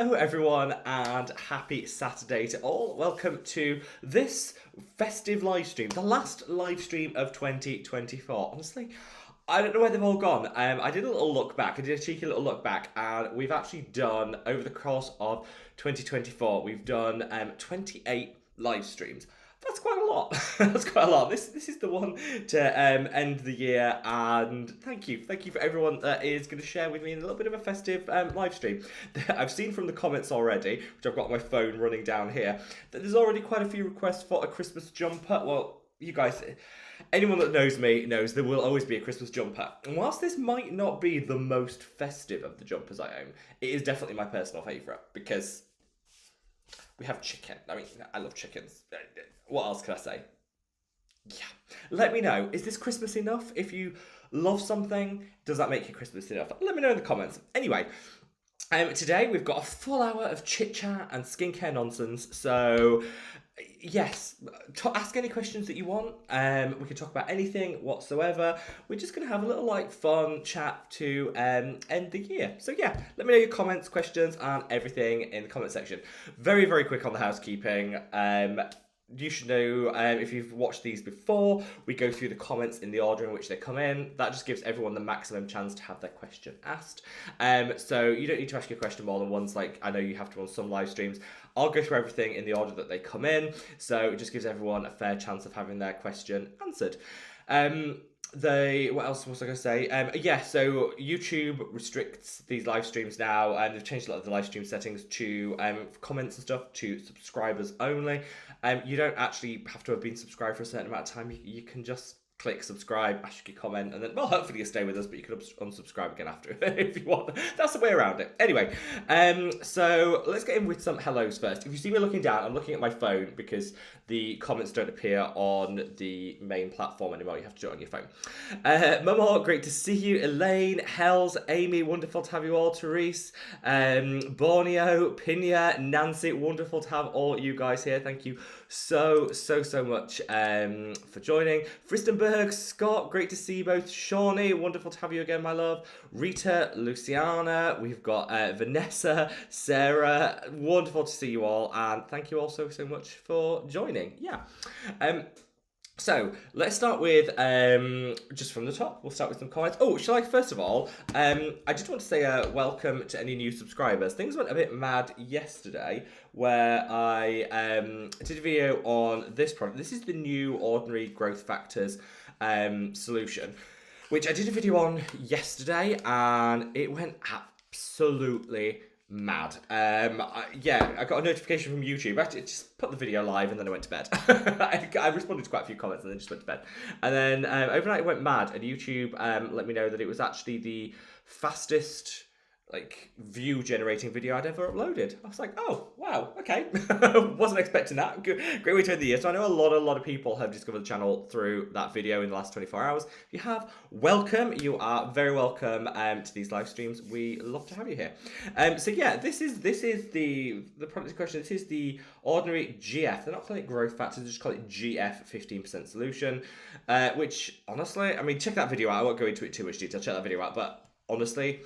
Hello everyone and happy Saturday to all. Welcome to this festive live stream, the last live stream of 2024. Honestly, I don't know where they've all gone. I did a little look back, I did a cheeky little look back, and we've actually done, over the course of 2024, we've done 28 live streams. That's quite a lot. That's quite a lot. This is the one to end the year, and thank you for everyone that is going to share with me in a little bit of a festive live stream. I've seen from the comments already, which I've got on my phone running down here, that there's already quite a few requests for a Christmas jumper. Well, you guys, anyone that knows me knows there will always be a Christmas jumper. And whilst this might not be the most festive of the jumpers I own, it is definitely my personal favourite because we have chicken. I mean, I love chickens. What else can I say? Yeah. Let me know. Is this Christmas enough? If you love something, does that make you Christmas enough? Let me know in the comments. Anyway, today we've got a full hour of chit chat and skincare nonsense. So, yes, ask any questions that you want. We can talk about anything whatsoever. We're just going to have a little fun chat to end the year. So yeah, let me know your comments, questions, and everything in the comment section. Very, very quick on the housekeeping. You should know, if you've watched these before, we go through the comments in the order in which they come in. That just gives everyone the maximum chance to have their question asked. So you don't need to ask your question more than once, like I know you have to on some live streams. I'll go through everything in the order that they come in, so it just gives everyone a fair chance of having their question answered. What else was I going to say? So YouTube restricts these live streams now, and they've changed a lot of the live stream settings to comments and stuff to subscribers only. You don't actually have to have been subscribed for a certain amount of time. You can just click subscribe, ask your comment, and then, well, hopefully you stay with us, but you can unsubscribe again after if you want. That's the way around it. Anyway, so let's get in with some hellos first. If you see me looking down, I'm looking at my phone because the comments don't appear on the main platform anymore. You have to do it on your phone. Momo, great to see you. Elaine, Hells, Amy, wonderful to have you all. Therese, Borneo, Pina, Nancy, wonderful to have all you guys here. Thank you so much for joining. Fristenberg, Scott, great to see you both. Shawnee, wonderful to have you again, my love. Rita, Luciana, we've got Vanessa, Sarah, wonderful to see you all, and thank you all so much for joining. Yeah. So let's start with just from the top. We'll start with some comments. Oh, shall I first of all? I just want to say welcome to any new subscribers. Things went a bit mad yesterday, where I did a video on this product. This is the new Ordinary Growth Factors solution, which I did a video on yesterday, and it went absolutely mad. I got a notification from YouTube. I just put the video live and then I went to bed. I responded to quite a few comments and then just went to bed. And then overnight it went mad, and YouTube let me know that it was actually the fastest view generating video I'd ever uploaded. I was like, oh wow, okay. Wasn't expecting that. Great way to end the year. So I know a lot of people have discovered the channel through that video in the last 24 hours. If you have, welcome. You are very welcome to these live streams. We love to have you here. So yeah, this is the product question. This is the Ordinary GF. They're not calling it growth factors, they just call it GF 15% solution. Which honestly, I mean, check that video out. I won't go into it too much detail. Check that video out. But honestly,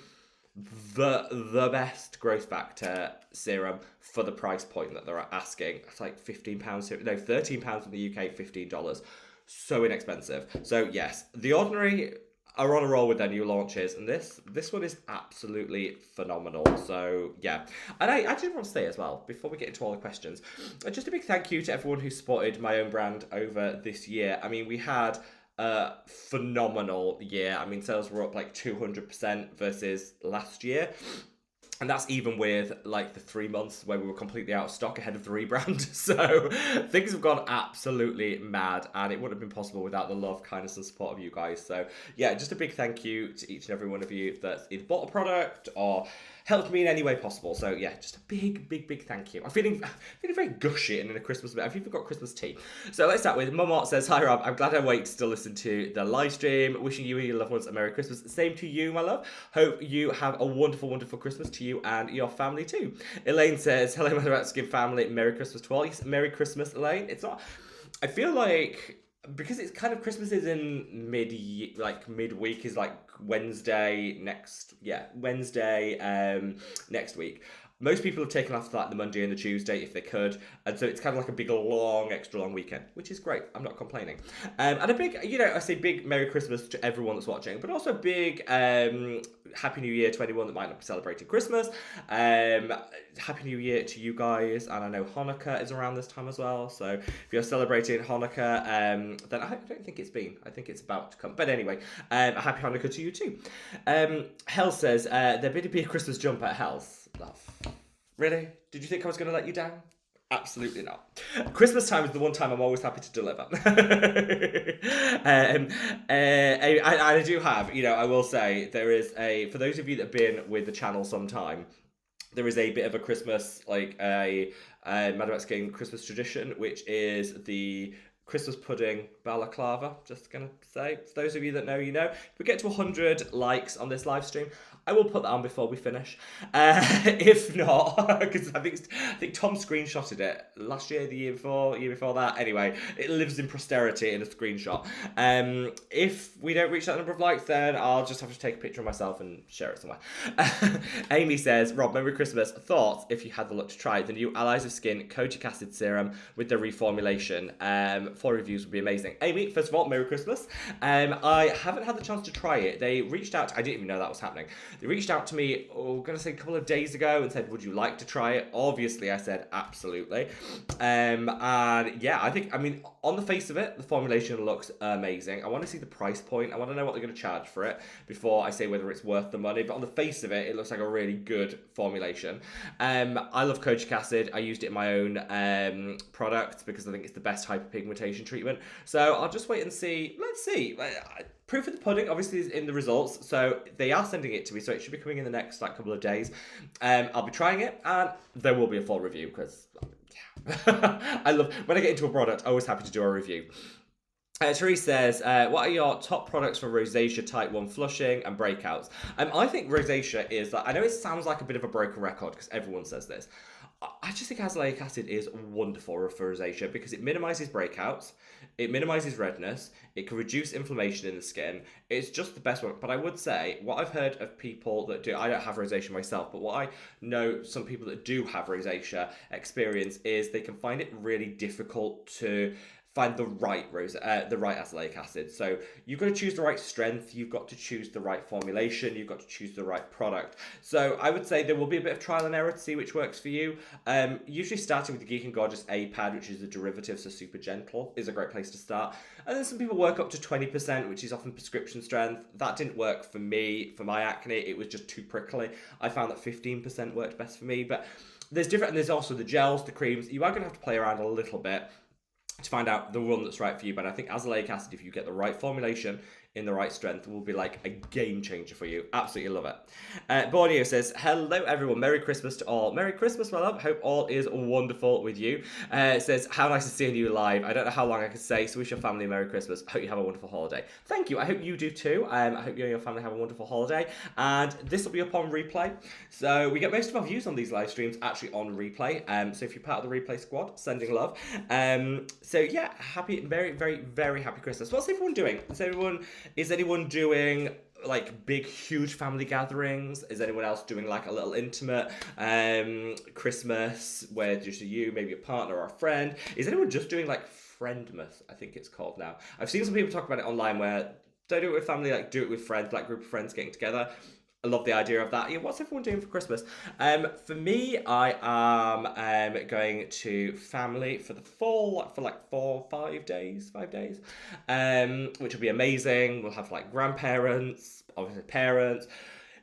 the best growth factor serum for the price point that they're asking. It's like £15, no, £13 in the UK, $15. So inexpensive. So yes, The Ordinary are on a roll with their new launches, and this one is absolutely phenomenal. So yeah, and I did want to say as well, before we get into all the questions, just a big thank you to everyone who supported my own brand over this year. I mean, we had a phenomenal year. I mean, sales were up 200% versus last year. And that's even with the 3 months where we were completely out of stock ahead of the rebrand. So things have gone absolutely mad, and it wouldn't have been possible without the love, kindness, and support of you guys. So yeah, just a big thank you to each and every one of you that's either bought a product or helped me in any way possible. So yeah, just a big thank you. I'm feeling very gushy and in a Christmas mood. I've even got Christmas tea. So let's start with Mom says, hi Rob, I'm glad I wait to still listen to the live stream. Wishing you and your loved ones a Merry Christmas. Same to you, my love. Hope you have a wonderful Christmas to you and your family too. Elaine says, hello my Skin family, Merry Christmas to all. Yes, Merry Christmas, Elaine. It's not, I feel like, because it's kind of Christmas is in midweek is Wednesday next week. Most people have taken off like the Monday and the Tuesday if they could, and so it's kind of like a big, long, extra long weekend, which is great. I'm not complaining. And a big, I say big Merry Christmas to everyone that's watching, but also big Happy New Year to anyone that might not be celebrating Christmas. Happy New Year to you guys, and I know Hanukkah is around this time as well. So if you're celebrating Hanukkah, then I don't think it's been. I think it's about to come. But anyway, a happy Hanukkah to you too. Hell says there better be a Christmas jumper at Hell's. Love. Really? Did you think I was going to let you down? Absolutely not. Christmas time is the one time I'm always happy to deliver. I do have, I will say, there is for those of you that have been with the channel some time, there is a bit of a Christmas, like a Mad About Skin Christmas tradition, which is the Christmas pudding balaclava. Just gonna say, for those of you that know, if we get to 100 likes on this live stream, I will put that on before we finish. If not, because I think Tom screenshotted it last year, the year before that. Anyway, it lives in posterity in a screenshot. If we don't reach that number of likes, then I'll just have to take a picture of myself and share it somewhere. Amy says, Rob, Merry Christmas. Thoughts, if you had the luck to try the new Allies of Skin Kojic Acid Serum with the reformulation. 4 reviews would be amazing. Amy, first of all, Merry Christmas. I haven't had the chance to try it. They reached out, I didn't even know that was happening. They reached out to me, I'm going to say a couple of days ago and said, would you like to try it? Obviously, I said, absolutely. And yeah, I mean, on the face of it, the formulation looks amazing. I want to see the price point. I want to know what they're going to charge for it before I say whether it's worth the money. But on the face of it, it looks like a really good formulation. I love kojic acid. I used it in my own product because I think it's the best hyperpigmentation treatment. So I'll just wait and see. Let's see. Proof of the pudding obviously is in the results, so they are sending it to me, so it should be coming in the next couple of days. I'll be trying it, and there will be a full review because I love when I get into a product. I'm always happy to do a review. Therese says, what are your top products for rosacea, type 1 flushing and breakouts? I think rosacea is, I know it sounds like a bit of a broken record because everyone says this. I just think azelaic acid is wonderful for rosacea because it minimises breakouts, it minimises redness, it can reduce inflammation in the skin. It's just the best one. But I would say, what I've heard of people that do, I don't have rosacea myself, but what I know some people that do have rosacea experience is they can find it really difficult to find the right azelaic acid. So you've got to choose the right strength, you've got to choose the right formulation, you've got to choose the right product. So I would say there will be a bit of trial and error to see which works for you. Usually starting with the Geek and Gorgeous A pad, which is a derivative, so super gentle, is a great place to start. And then some people work up to 20%, which is often prescription strength. That didn't work for me, for my acne, it was just too prickly. I found that 15% worked best for me, but and there's also the gels, the creams. You are going to have to play around a little bit to find out the one that's right for you. But I think azelaic acid, if you get the right formulation in the right strength, will be like a game changer for you. Absolutely love it. Borneo says, hello everyone, Merry Christmas to all. Merry Christmas, my love. Hope all is wonderful with you. It says, how nice to see you live. I don't know how long I can say, so wish your family a Merry Christmas. Hope you have a wonderful holiday. Thank you. I hope you do too. I hope you and your family have a wonderful holiday. And this will be up on replay. So we get most of our views on these live streams actually on replay. So if you're part of the replay squad, sending love. So yeah, very, very, very happy Christmas. What's everyone doing? Is anyone doing like big, huge family gatherings? Is anyone else doing like a little intimate Christmas where just you, maybe a partner or a friend? Is anyone just doing like Friendmas, I think it's called now? I've seen some people talk about it online where don't do it with family, like do it with friends, like group of friends getting together. I love the idea of that. Yeah, what's everyone doing for Christmas? For me, I am going to family for the fall, for like 5 days, which will be amazing. We'll have like grandparents, obviously parents,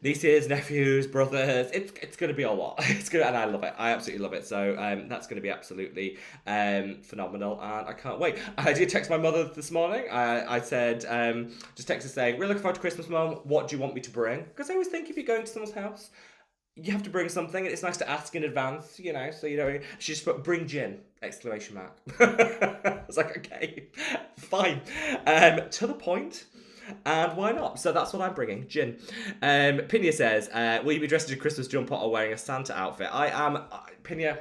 nieces, nephews, brothers. It's going to be a lot. It's good, and I love it. I absolutely love it. So that's going to be absolutely phenomenal, and I can't wait. I did text my mother this morning. I said, just text her saying, "Really looking forward to Christmas, Mum. What do you want me to bring?" Because I always think if you're going to someone's house, you have to bring something. It's nice to ask in advance, so you know. She just put, "Bring gin!" exclamation mark. I was like, okay, fine. To the point. And why not? So that's what I'm bringing, gin. Pinya says, will you be dressed in a Christmas jumper or wearing a Santa outfit? I am, Pinya,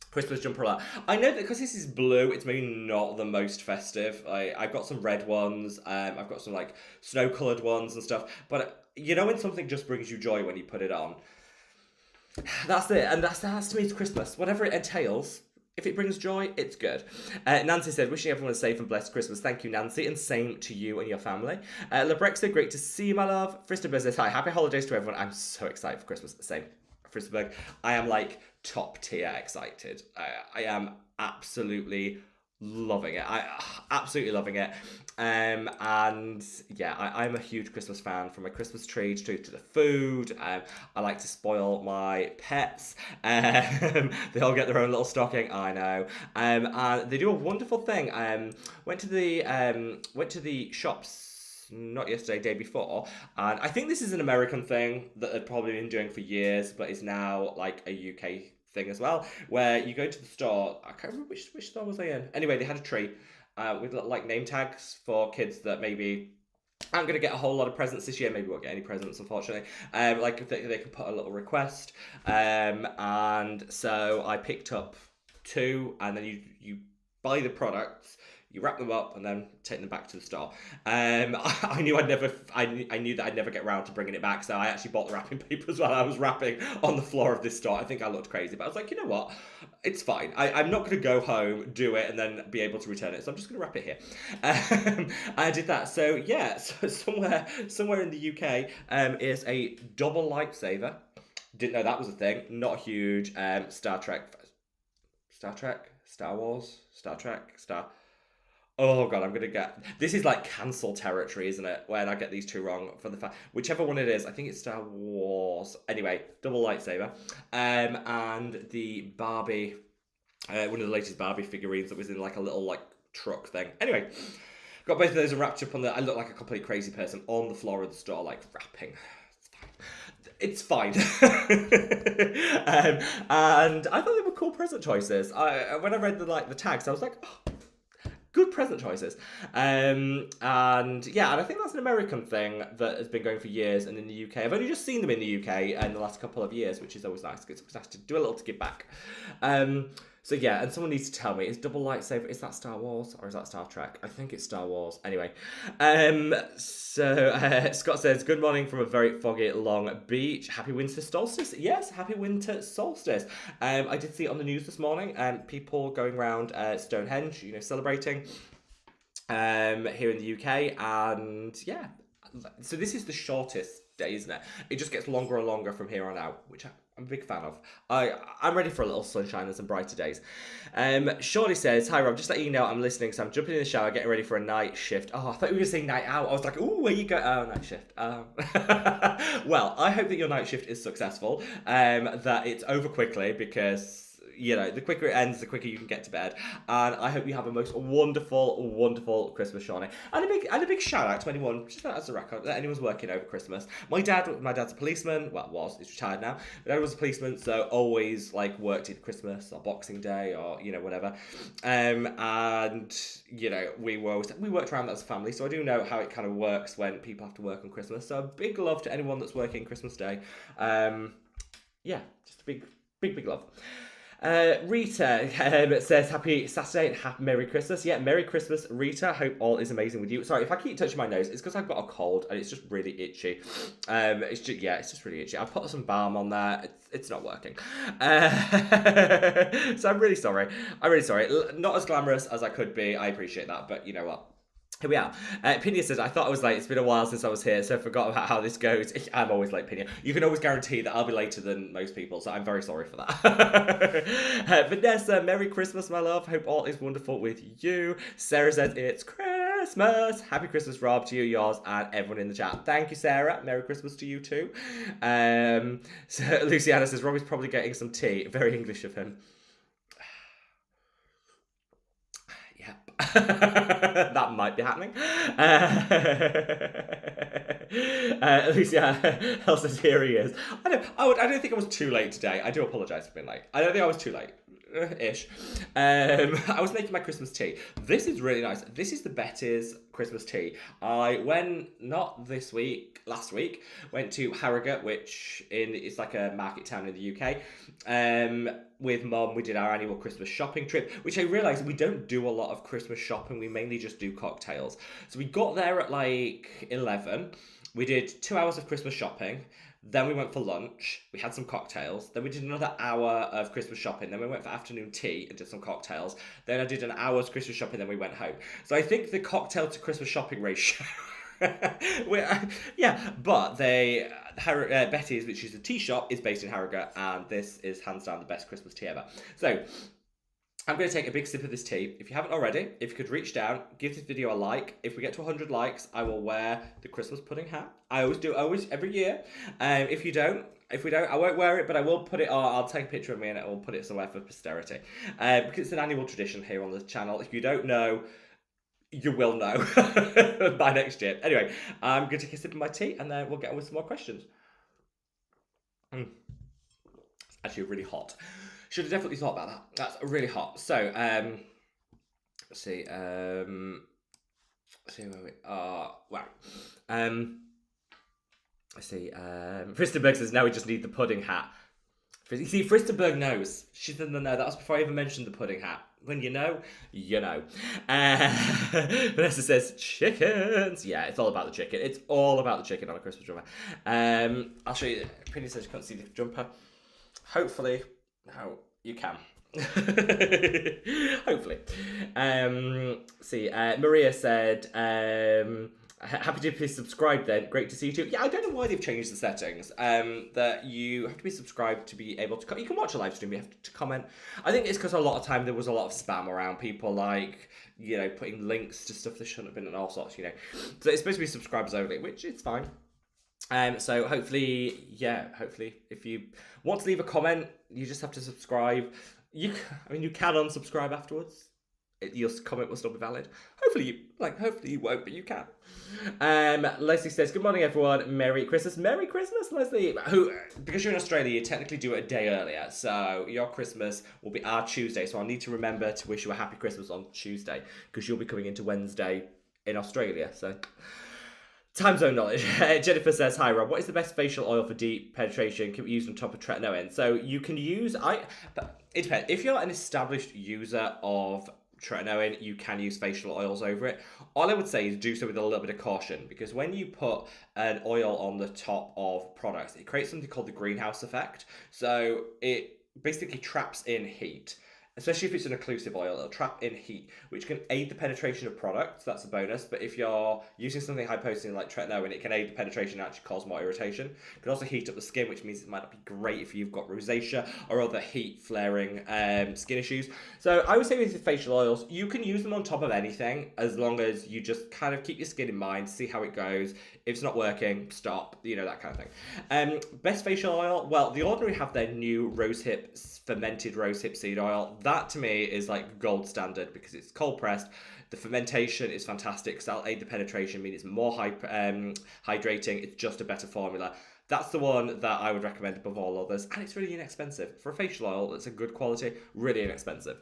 Christmas jumper alert. I know that because this is blue, it's maybe not the most festive. I've got some red ones, I've got some like snow-coloured ones and stuff. But you know when something just brings you joy when you put it on? That's it, and that's to me it's Christmas. Whatever it entails, if it brings joy, it's good. Nancy said, wishing everyone a safe and blessed Christmas. Thank you, Nancy, and same to you and your family. Lebrexo, great to see you, my love. Frister Business, hi, happy holidays to everyone. I'm so excited for Christmas. Same. Fristerberg, I am like top tier excited. I am absolutely loving it. I absolutely loving it. And yeah, I'm a huge Christmas fan. From my Christmas tree to the food. I like to spoil my pets. They all get their own little stocking. I know. And they do a wonderful thing. Went to the shops not yesterday, day before, and I think this is an American thing that they've probably been doing for years, but is now like a UK thing as well, where you go to the store. I can't remember which store was I in. Anyway, they had a tree with like name tags for kids that maybe aren't going to get a whole lot of presents this year. Maybe won't get any presents, unfortunately. Like they can put a little request, and so I picked up two, and then you buy the products, you wrap them up, and then take them back to the store. I knew I knew that I'd never get around to bringing it back, so I actually bought the wrapping paper as well. I was wrapping on the floor of this store. I think I looked crazy, but I was like, you know what? It's fine. I'm not going to go home, do it, and then be able to return it. So I'm just going to wrap it here. I did that. So yeah, so somewhere in the UK is a double lightsaber. Didn't know that was a thing. Not huge. Star Trek, Star Wars, Star Trek, Star. Oh god, I'm gonna get this is like cancel territory, isn't it? When I get these two wrong for the fact whichever one it is, I think it's Star Wars. Anyway, double lightsaber, and the Barbie, one of the latest Barbie figurines that was in like a little like truck thing. Anyway, got both of those wrapped up on the. I look like a complete crazy person on the floor of the store, like wrapping. It's fine. And I thought they were cool present choices. When I read the tags, I was like, oh, good present choices. And yeah, and I think that's an American thing that has been going for years, and in the UK I've only just seen them in the UK in the last couple of years, which is always nice because it's nice to do a little to give back. So yeah, and someone needs to tell me, is double lightsaber, is that Star Wars or is that Star Trek? I think it's Star Wars. Anyway, Scott says, good morning from a very foggy Long Beach. Happy winter solstice. Yes, happy winter solstice. I did see it on the news this morning, people going around Stonehenge, celebrating here in the UK. And yeah, so this is the shortest day, isn't it? It just gets longer and longer from here on out, which I'm a big fan of. I'm ready for a little sunshine and some brighter days. Shorty says, hi Rob, just letting you know I'm listening, so I'm jumping in the shower, getting ready for a night shift. Oh, I thought we were saying night out. I was like, ooh, where you go? Oh, night shift. Well, I hope that your night shift is successful, that it's over quickly, because the quicker it ends, the quicker you can get to bed. And I hope you have a most wonderful, wonderful Christmas, Shawnee. And a big shout out to anyone, just as a record, that anyone's working over Christmas. My dad's a policeman. Well, he's retired now. My dad was a policeman, so always worked either Christmas or Boxing Day or whatever. And we worked around that as a family, so I do know how it kind of works when people have to work on Christmas. So big love to anyone that's working Christmas Day. Yeah, just a big love. Rita says, happy Saturday and happy Merry Christmas. Yeah, Merry Christmas, Rita. Hope all is amazing with you. Sorry, if I keep touching my nose, it's because I've got a cold and it's just really itchy. It's just really itchy. I've put some balm on there. It's not working. So I'm really sorry. Not as glamorous as I could be. I appreciate that, but you know what? Here we are. Pinia says, I thought I was late. It's been a while since I was here, so I forgot about how this goes. I'm always late, Pinia. You can always guarantee that I'll be later than most people, so I'm very sorry for that. Vanessa, Merry Christmas, my love. Hope all is wonderful with you. Sarah says, it's Christmas. Happy Christmas, Rob, to you, yours, and everyone in the chat. Thank you, Sarah. Merry Christmas to you too. So Luciana says, Rob is probably getting some tea. Very English of him. That might be happening. Lucia says, here he is. I don't think I was too late today. I do apologise for being late. I don't think I was too late. Ish. I was making my Christmas tea. This is really nice. This is the Betty's Christmas tea. I went, not this week, last week, went to Harrogate, which it's like a market town in the UK. With Mum, we did our annual Christmas shopping trip, which I realised we don't do a lot of Christmas shopping. We mainly just do cocktails. So we got there at 11. We did 2 hours of Christmas shopping. Then we went for lunch. We had some cocktails. Then we did another hour of Christmas shopping. Then we went for afternoon tea and did some cocktails. Then I did an hour's Christmas shopping. Then we went home. So I think the cocktail to Christmas shopping ratio. Yeah, but Betty's, which is a tea shop, is based in Harrogate, and this is hands down the best Christmas tea ever. So I'm going to take a big sip of this tea. If you haven't already, if you could reach down, give this video a like. If we get to 100 likes, I will wear the Christmas pudding hat. I always do, every year. If we don't, I won't wear it, but I will put it on. I'll take a picture of me and I will put it somewhere for posterity. Because it's an annual tradition here on the channel. If you don't know, you will know by next year. Anyway, I'm going to take a sip of my tea and then we'll get on with some more questions. It's actually really hot. Should have definitely thought about that. That's really hot. So, let's see. Let's see where we are. Wow. Let's see. Fristenberg says, now we just need the pudding hat. You see, Fristenberg knows. She said, no, that was before I even mentioned the pudding hat. When you know, you know. Vanessa says, chickens. Yeah, it's all about the chicken. It's all about the chicken on a Christmas jumper. I'll show you. Pretty says you can't see the jumper. Hopefully, no, you can. Hopefully. See, Maria said, happy to be subscribed then. Great to see you too. Yeah, I don't know why they've changed the settings. That you have to be subscribed to be able to... You can watch a live stream, you have to comment. I think it's because a lot of time there was a lot of spam around. People like, you know, putting links to stuff that shouldn't have been and all sorts, you know. So it's supposed to be subscribers only, which is fine. So hopefully if you want to leave a comment, you just have to subscribe. You can unsubscribe afterwards. Your comment will still be valid. Hopefully you won't, but you can. Leslie says, good morning everyone, Merry Christmas. Merry Christmas, Leslie. Because you're in Australia, you technically do it a day earlier, so your Christmas will be our Tuesday, so I'll need to remember to wish you a happy Christmas on Tuesday, because you'll be coming into Wednesday in Australia, so... Time zone knowledge. Jennifer says, hi Rob, what is the best facial oil for deep penetration? Can we use on top of tretinoin? So you can use, it depends. If you're an established user of tretinoin, you can use facial oils over it. All I would say is do so with a little bit of caution, because when you put an oil on the top of products, it creates something called the greenhouse effect. So it basically traps in heat. Especially if it's an occlusive oil, it'll trap in heat, which can aid the penetration of products. That's a bonus. But if you're using something high potency like tretinoin, it can aid the penetration and actually cause more irritation. It can also heat up the skin, which means it might not be great if you've got rosacea or other heat flaring skin issues. So I would say with the facial oils, you can use them on top of anything as long as you just kind of keep your skin in mind, see how it goes. If it's not working, stop, that kind of thing. Best facial oil, well, The Ordinary have their new fermented rosehip seed oil. That to me is like gold standard because it's cold pressed. The fermentation is fantastic because that'll aid the penetration, mean it's more hydrating. It's just a better formula. That's the one that I would recommend above all others, and it's really inexpensive for a facial oil. That's a good quality, really inexpensive.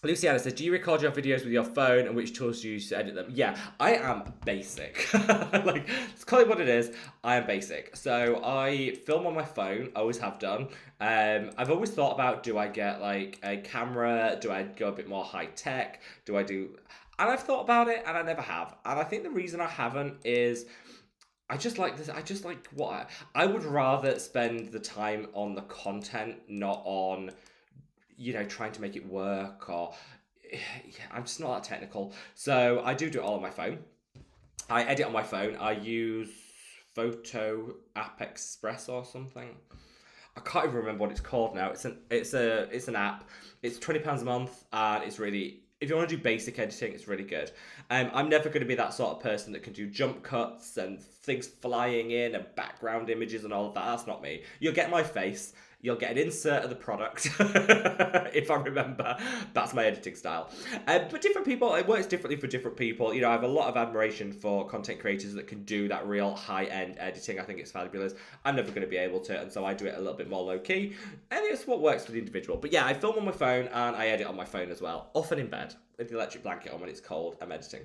Luciana says, do you record your videos with your phone, and which tools do you use to edit them? Yeah, I am basic. Let's call it what it is. I am basic. So I film on my phone, always have done. I've always thought about, do I get like a camera? Do I go a bit more high tech? And I've thought about it, and I never have. And I think the reason I haven't is I just like this. I would rather spend the time on the content, not on trying to make it work, or I'm just not that technical. So I do it all on my phone. I edit on my phone. I use Photo App Express or something. I can't even remember what it's called now. It's an app. It's £20 a month, and it's really, if you want to do basic editing, it's really good. I'm never going to be that sort of person that can do jump cuts and things flying in and background images and all of that. That's not me. You'll get my face. You'll get an insert of the product, if I remember. That's my editing style. But different people, it works differently for different people. I have a lot of admiration for content creators that can do that real high-end editing. I think it's fabulous. I'm never going to be able to, and so I do it a little bit more low-key. And it's what works for the individual. But yeah, I film on my phone, and I edit on my phone as well. Often in bed, with the electric blanket on when it's cold. I'm editing.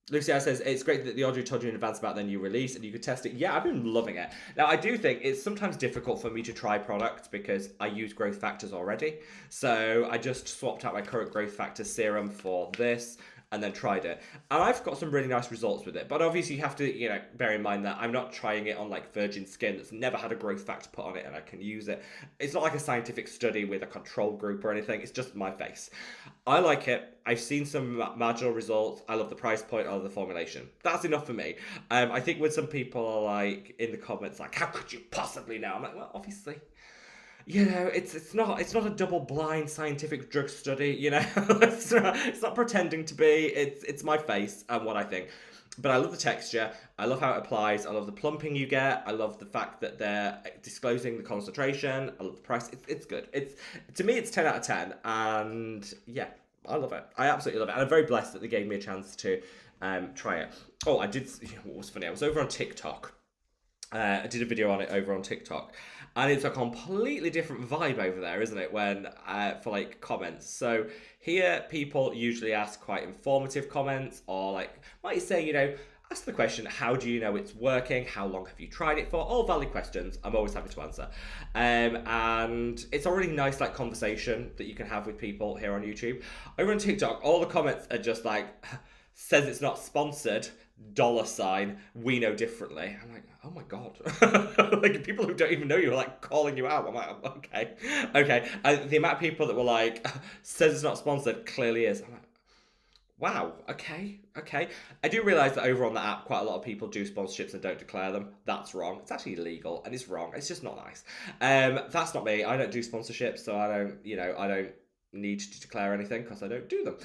Lucia says, it's great that the Audrey told you in advance about their new release and you could test it. Yeah, I've been loving it. Now, I do think it's sometimes difficult for me to try products because I use growth factors already. So I just swapped out my current growth factor serum for this. and then tried it. And I've got some really nice results with it. But obviously you have to, bear in mind that I'm not trying it on like virgin skin that's never had a growth factor put on it and I can use it. It's not like a scientific study with a control group or anything. It's just my face. I like it. I've seen some marginal results. I love the price point. I love the formulation. That's enough for me. I think when some people are like in the comments like, how could you possibly know? I'm like, well, obviously. It's not a double blind scientific drug study. It's not pretending to be. It's my face and what I think. But I love the texture. I love how it applies. I love the plumping you get. I love the fact that they're disclosing the concentration. I love the price. It's good. To me, it's 10 out of 10. And yeah, I love it. I absolutely love it. And I'm very blessed that they gave me a chance to try it. Oh, I did. What was funny? I was over on TikTok. I did a video on it over on TikTok, and it's a completely different vibe over there, isn't it? When for like comments. So here, people usually ask quite informative comments, or like might say, ask the question, how do you know it's working? How long have you tried it for? All valid questions. I'm always happy to answer. And it's a really nice like conversation that you can have with people here on YouTube. Over on TikTok, all the comments are just like, says it's not sponsored, $, we know differently. I'm like, oh my God. Like people who don't even know you are like calling you out. I'm like, okay. The amount of people that were like, says it's not sponsored, clearly is. I'm like, wow, okay. I do realise that over on the app, quite a lot of people do sponsorships and don't declare them. That's wrong. It's actually illegal and it's wrong. It's just not nice. That's not me. I don't do sponsorships, so I don't need to declare anything because I don't do them.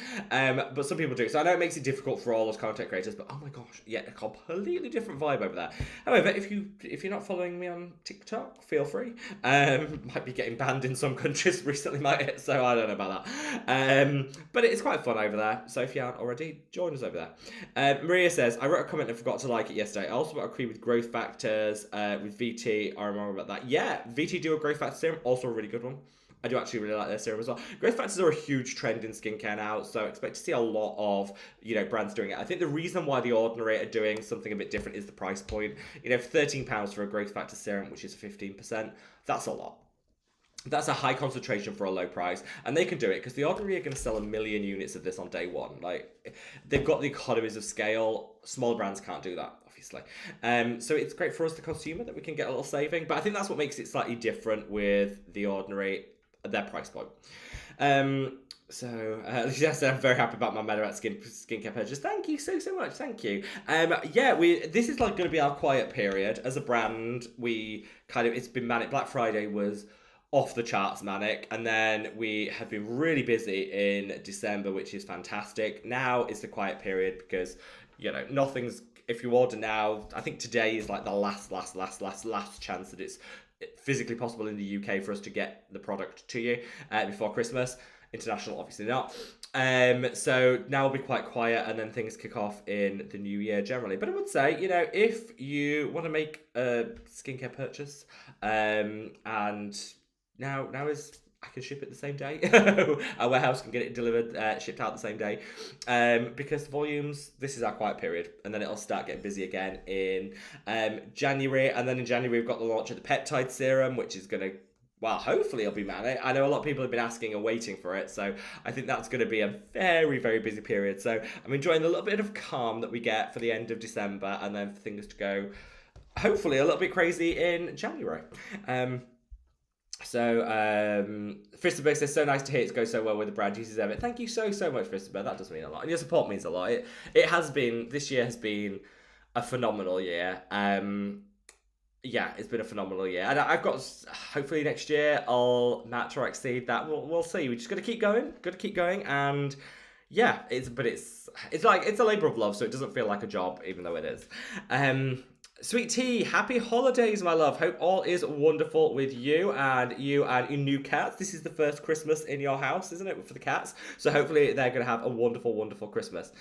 But some people do. So I know it makes it difficult for all those content creators, but oh my gosh, yeah, a completely different vibe over there. However, if you're not following me on TikTok, feel free. Might be getting banned in some countries recently, might it? So I don't know about that. But it's quite fun over there. So if you aren't already, join us over there. Maria says, I wrote a comment and forgot to like it yesterday. I also agree with growth factors, with VT. I remember about that. Yeah, VT do a growth factor serum, also a really good one. I do actually really like their serum as well. Growth factors are a huge trend in skincare now, so expect to see a lot of, brands doing it. I think the reason why The Ordinary are doing something a bit different is the price point. £13 for a growth factor serum, which is 15%, that's a lot. That's a high concentration for a low price, and they can do it because The Ordinary are going to sell 1 million units of this on day one. Like, they've got the economies of scale. Smaller brands can't do that, obviously. So it's great for us, the consumer, that we can get a little saving. But I think that's what makes it slightly different with The Ordinary, their price point. Yes, I'm very happy about my Medarat skincare purchase. Thank you so much. Thank you. This is like going to be our quiet period as a brand. It's been manic. Black Friday was off the charts manic, and then we have been really busy in December, which is fantastic. Now is the quiet period because nothing's. If you order now, I think today is like the last chance that it's physically possible in the UK for us to get the product to you before Christmas. International, obviously not. So now will be quite quiet, and then things kick off in the new year generally. But I would say, if you want to make a skincare purchase, and now is I can ship it the same day. Our warehouse can get it delivered, shipped out the same day. Because volumes, this is our quiet period. And then it'll start getting busy again in January. And then in January, we've got the launch of the peptide serum, which is going to, hopefully it'll be manic. I know a lot of people have been asking and waiting for it. So I think that's going to be a very, very busy period. So I'm enjoying the little bit of calm that we get for the end of December. And then for things to go, hopefully, a little bit crazy in January. Christopher says, so nice to hear it's go so well with the brand uses ever. Thank you so much, Christopher. That does mean a lot. And your support means a lot. This year has been a phenomenal year. It's been a phenomenal year. And I've got, hopefully next year, I'll match or exceed that. We'll see. We just got to keep going. And yeah, it's a labor of love, so it doesn't feel like a job, even though it is. Sweet Tea, happy holidays, my love. Hope all is wonderful with you and your new cats. This is the first Christmas in your house, isn't it, for the cats? So hopefully they're going to have a wonderful, wonderful Christmas.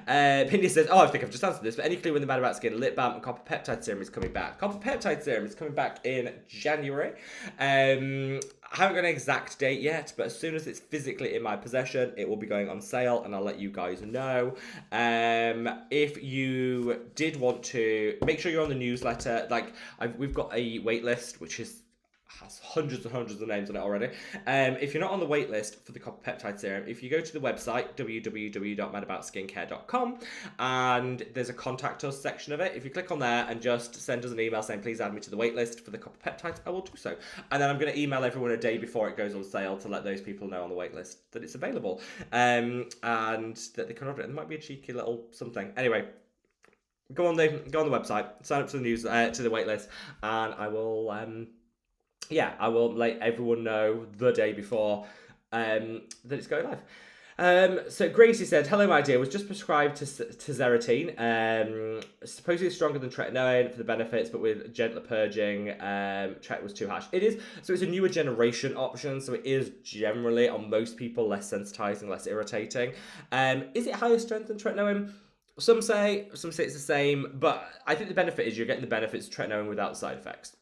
Pindy says, I think I've just answered this, but any clue when the Mad About Skin lip balm and copper peptide serum is coming back? Copper peptide serum is coming back in January. I haven't got an exact date yet, but as soon as it's physically in my possession, it will be going on sale, and I'll let you guys know. If you did want to, make sure you're on the newsletter. We've got a wait list, which is has hundreds and hundreds of names on it already. If you're not on the wait list for the copper peptide serum, if you go to the website www.madaboutskincare.com, and there's a contact us section of it, if you click on there and just send us an email saying please add me to the wait list for the copper peptides, I will do so. And then I'm going to email everyone a day before it goes on sale to let those people know on the wait list that it's available, and that they can order it. There might be a cheeky little something. Anyway, go on the website, sign up to the news to the wait list, and I will I will let everyone know the day before that it's going live. So Gracie said, hello my dear, was just prescribed to Zeratine, supposedly stronger than tretinoin for the benefits, but with gentler purging. Tret was too harsh. It is, so it's a newer generation option, so it is generally, on most people, less sensitizing, less irritating. Is it higher strength than tretinoin? Some say it's the same, but I think the benefit is you're getting the benefits of tretinoin without the side effects,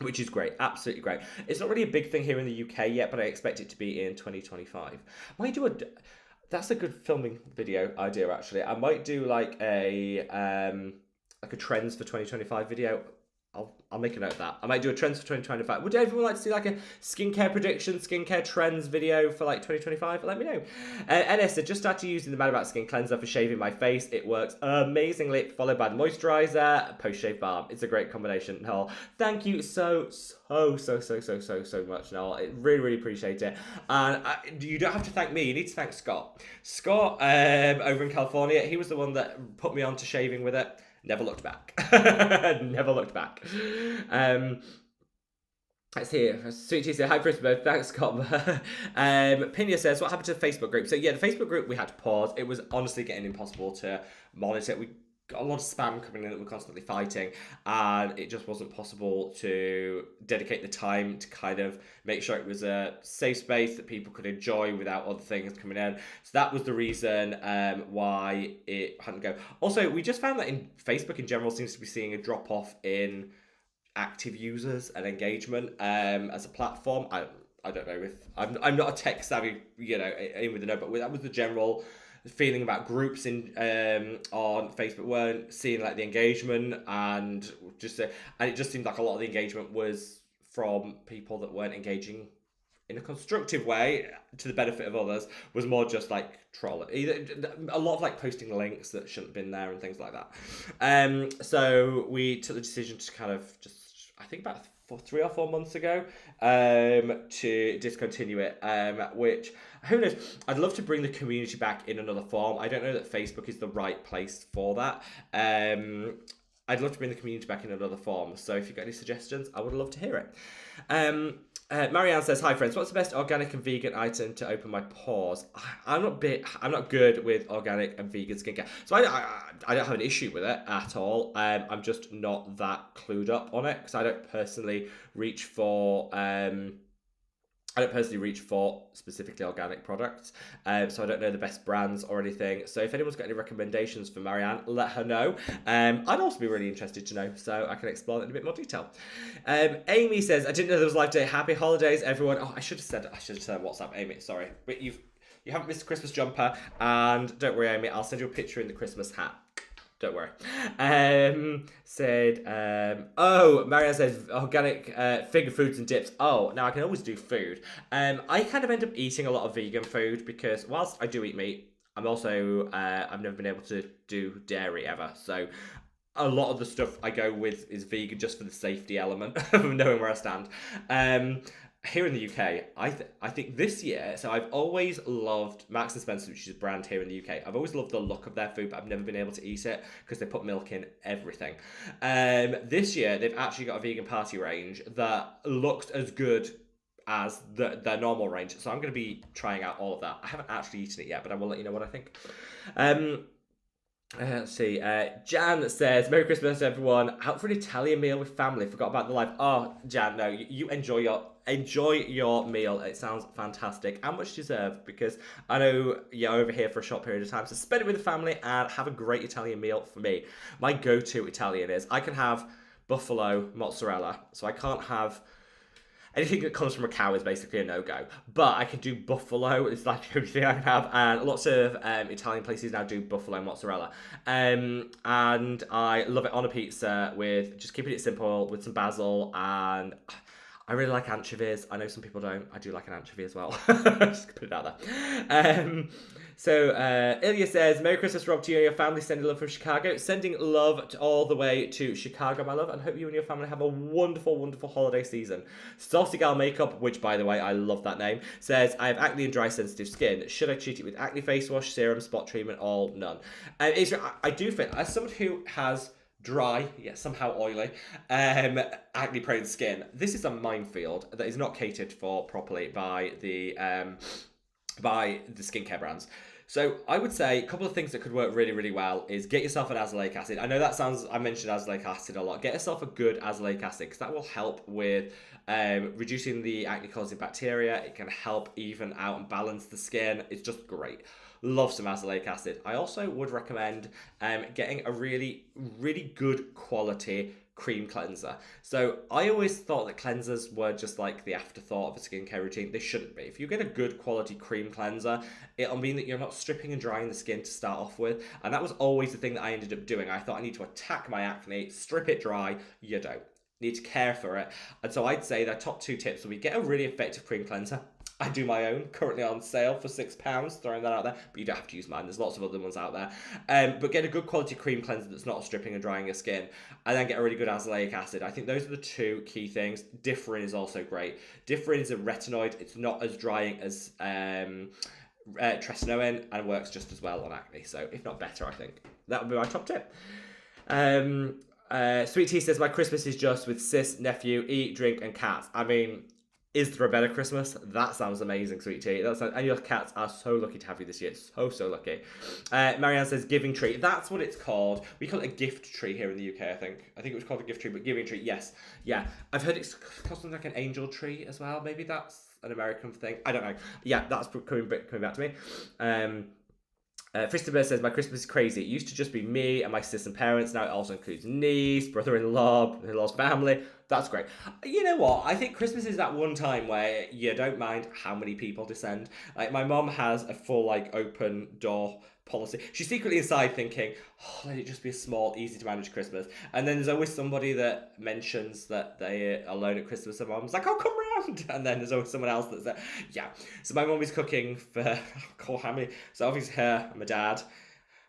which is great, absolutely great. It's not really a big thing here in the UK yet, but I expect it to be in 2025. Might do that's a good filming video idea actually. I might do like a trends for 2025 video. I'll make a note of that. I might do a trends for 2025. Would everyone like to see like a skincare prediction, skincare trends video for like 2025? Let me know. NS said, just started using the Mad About Skin Cleanser for shaving my face. It works amazingly, followed by the moisturizer, post-shave balm. It's a great combination. Noel, thank you so much, Noel. I really, really appreciate it. And you don't have to thank me. You need to thank Scott. Scott over in California, he was the one that put me on to shaving with it. Never looked back. Never looked back. Let's hear. Sweet Tea said, hi, Frisbee. Thanks, Scott. Pina says, what happened to the Facebook group? So, yeah, the Facebook group we had to pause. It was honestly getting impossible to monitor. We got a lot of spam coming in that we're constantly fighting, and it just wasn't possible to dedicate the time to kind of make sure it was a safe space that people could enjoy without other things coming in. So that was the reason why it hadn't go. Also, we just found that in Facebook in general seems to be seeing a drop off in active users and engagement as a platform. I don't know if I'm not a tech savvy, in with the know, but that was the general feeling about groups in on Facebook. Weren't seeing like the engagement, and it just seemed like a lot of the engagement was from people that weren't engaging in a constructive way to the benefit of others, was more just like trolling. A lot of like posting links that shouldn't have been there and things like that. So we took the decision to kind of just, I think about 3 or 4 months ago, to discontinue it, which, who knows, I'd love to bring the community back in another form. I don't know that Facebook is the right place for that. I'd love to bring the community back in another form, so if you've got any suggestions, I would love to hear it. Marianne says, hi friends, what's the best organic and vegan item to open my pores? I'm not good with organic and vegan skincare, so I don't have an issue with it at all. I'm just not that clued up on it, because I don't personally reach for specifically organic products, so I don't know the best brands or anything. So if anyone's got any recommendations for Marianne, let her know. I'd also be really interested to know, so I can explore that in a bit more detail. Amy says, I didn't know there was a live day. Happy holidays, everyone. Oh, I should have said WhatsApp, Amy. Sorry, but you haven't missed a Christmas jumper, and don't worry, Amy. I'll send you a picture in the Christmas hat. Don't worry. Marianne says organic finger foods and dips. Oh, now I can always do food. I kind of end up eating a lot of vegan food, because whilst I do eat meat, I'm also I've never been able to do dairy ever. So a lot of the stuff I go with is vegan, just for the safety element of knowing where I stand. Here in the UK, I think this year, so I've always loved Marks & Spencer, which is a brand here in the UK. I've always loved the look of their food, but I've never been able to eat it because they put milk in everything. This year, they've actually got a vegan party range that looks as good as their normal range. So I'm going to be trying out all of that. I haven't actually eaten it yet, but I will let you know what I think. Let's see. Jan says, Merry Christmas, everyone. Out for an Italian meal with family. Forgot about the live. Oh, Jan, no, you enjoy your meal. It sounds fantastic and much deserved, because I know you're over here for a short period of time. So spend it with the family and have a great Italian meal. For me, my go-to Italian is, I can have buffalo mozzarella, so I can't have anything that comes from a cow is basically a no-go. But I can do buffalo. It's like the only thing I can have. And lots of Italian places now do buffalo mozzarella. And I love it on a pizza, with just keeping it simple, with some basil. And I really like anchovies. I know some people don't. I do like an anchovy as well. Just put it out there. Ilya says, Merry Christmas, Rob, to you and your family. Sending love from Chicago. Sending love all the way to Chicago, my love. And hope you and your family have a wonderful, wonderful holiday season. Saucy Gal Makeup, which, by the way, I love that name, says, I have acne and dry sensitive skin. Should I treat it with acne face wash, serum, spot treatment, or none? I do think, as someone who has dry, yet somehow oily, acne prone skin, this is a minefield that is not catered for properly by the skincare brands. So I would say a couple of things that could work really, really well is get yourself an azelaic acid. I know that sounds, I mentioned azelaic acid a lot. Get yourself a good azelaic acid because that will help with reducing the acne causing bacteria. It can help even out and balance the skin. It's just great. Love some azelaic acid. I also would recommend getting a really, really good quality cream cleanser. So I always thought that cleansers were just like the afterthought of a skincare routine. They shouldn't be. If you get a good quality cream cleanser, it'll mean that you're not stripping and drying the skin to start off with. And that was always the thing that I ended up doing. I thought I need to attack my acne, strip it dry. You don't. You need to care for it. And so I'd say that top 2 tips will be get a really effective cream cleanser. I do my own, currently on sale for £6, throwing that out there, but you don't have to use mine, there's lots of other ones out there. But get a good quality cream cleanser that's not stripping and drying your skin, and then get a really good azelaic acid. I think those are the 2 key things. Differin is also great. Differin is a retinoid, it's not as drying as tretinoin, and works just as well on acne, so if not better, I think. That would be my top tip. Sweet Tea says, my Christmas is just with sis, nephew, eat, drink, and cats. I mean, is there a better Christmas? That sounds amazing, Sweet Tea. And your cats are so lucky to have you this year. So, so lucky. Marianne says, giving tree. That's what it's called. We call it a gift tree here in the UK, I think. I think it was called a gift tree, but giving tree, yes. Yeah. I've heard it's called something like an angel tree as well. Maybe that's an American thing. I don't know. Yeah, that's coming back to me. Christopher says, my Christmas is crazy. It used to just be me and my sis and parents. Now it also includes niece, brother-in-law, brother-in-law's family. That's great. You know what? I think Christmas is that one time where you don't mind how many people descend. Like, my mom has a full, like, open door policy. She's secretly inside thinking, oh, let it just be a small, easy to manage Christmas. And then there's always somebody that mentions that they're alone at Christmas, and mom's like, oh, come round. And then there's always someone else that's there. Yeah. So my mom is cooking for, how many? So obviously her and my dad,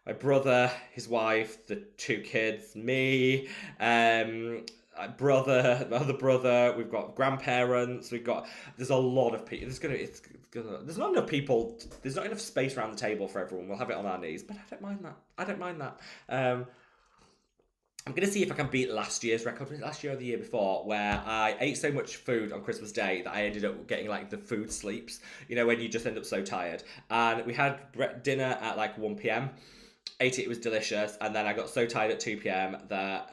my brother, his wife, the 2 kids, me, my other brother, we've got grandparents, there's a lot of people. There's not enough people, there's not enough space around the table for everyone. We'll have it on our knees, but I don't mind that. I'm going to see if I can beat last year's record, last year or the year before, where I ate so much food on Christmas Day that I ended up getting, like, the food sleeps, you know, when you just end up so tired. And we had dinner at, like, 1 p.m, ate it, it was delicious, and then I got so tired at 2 p.m. that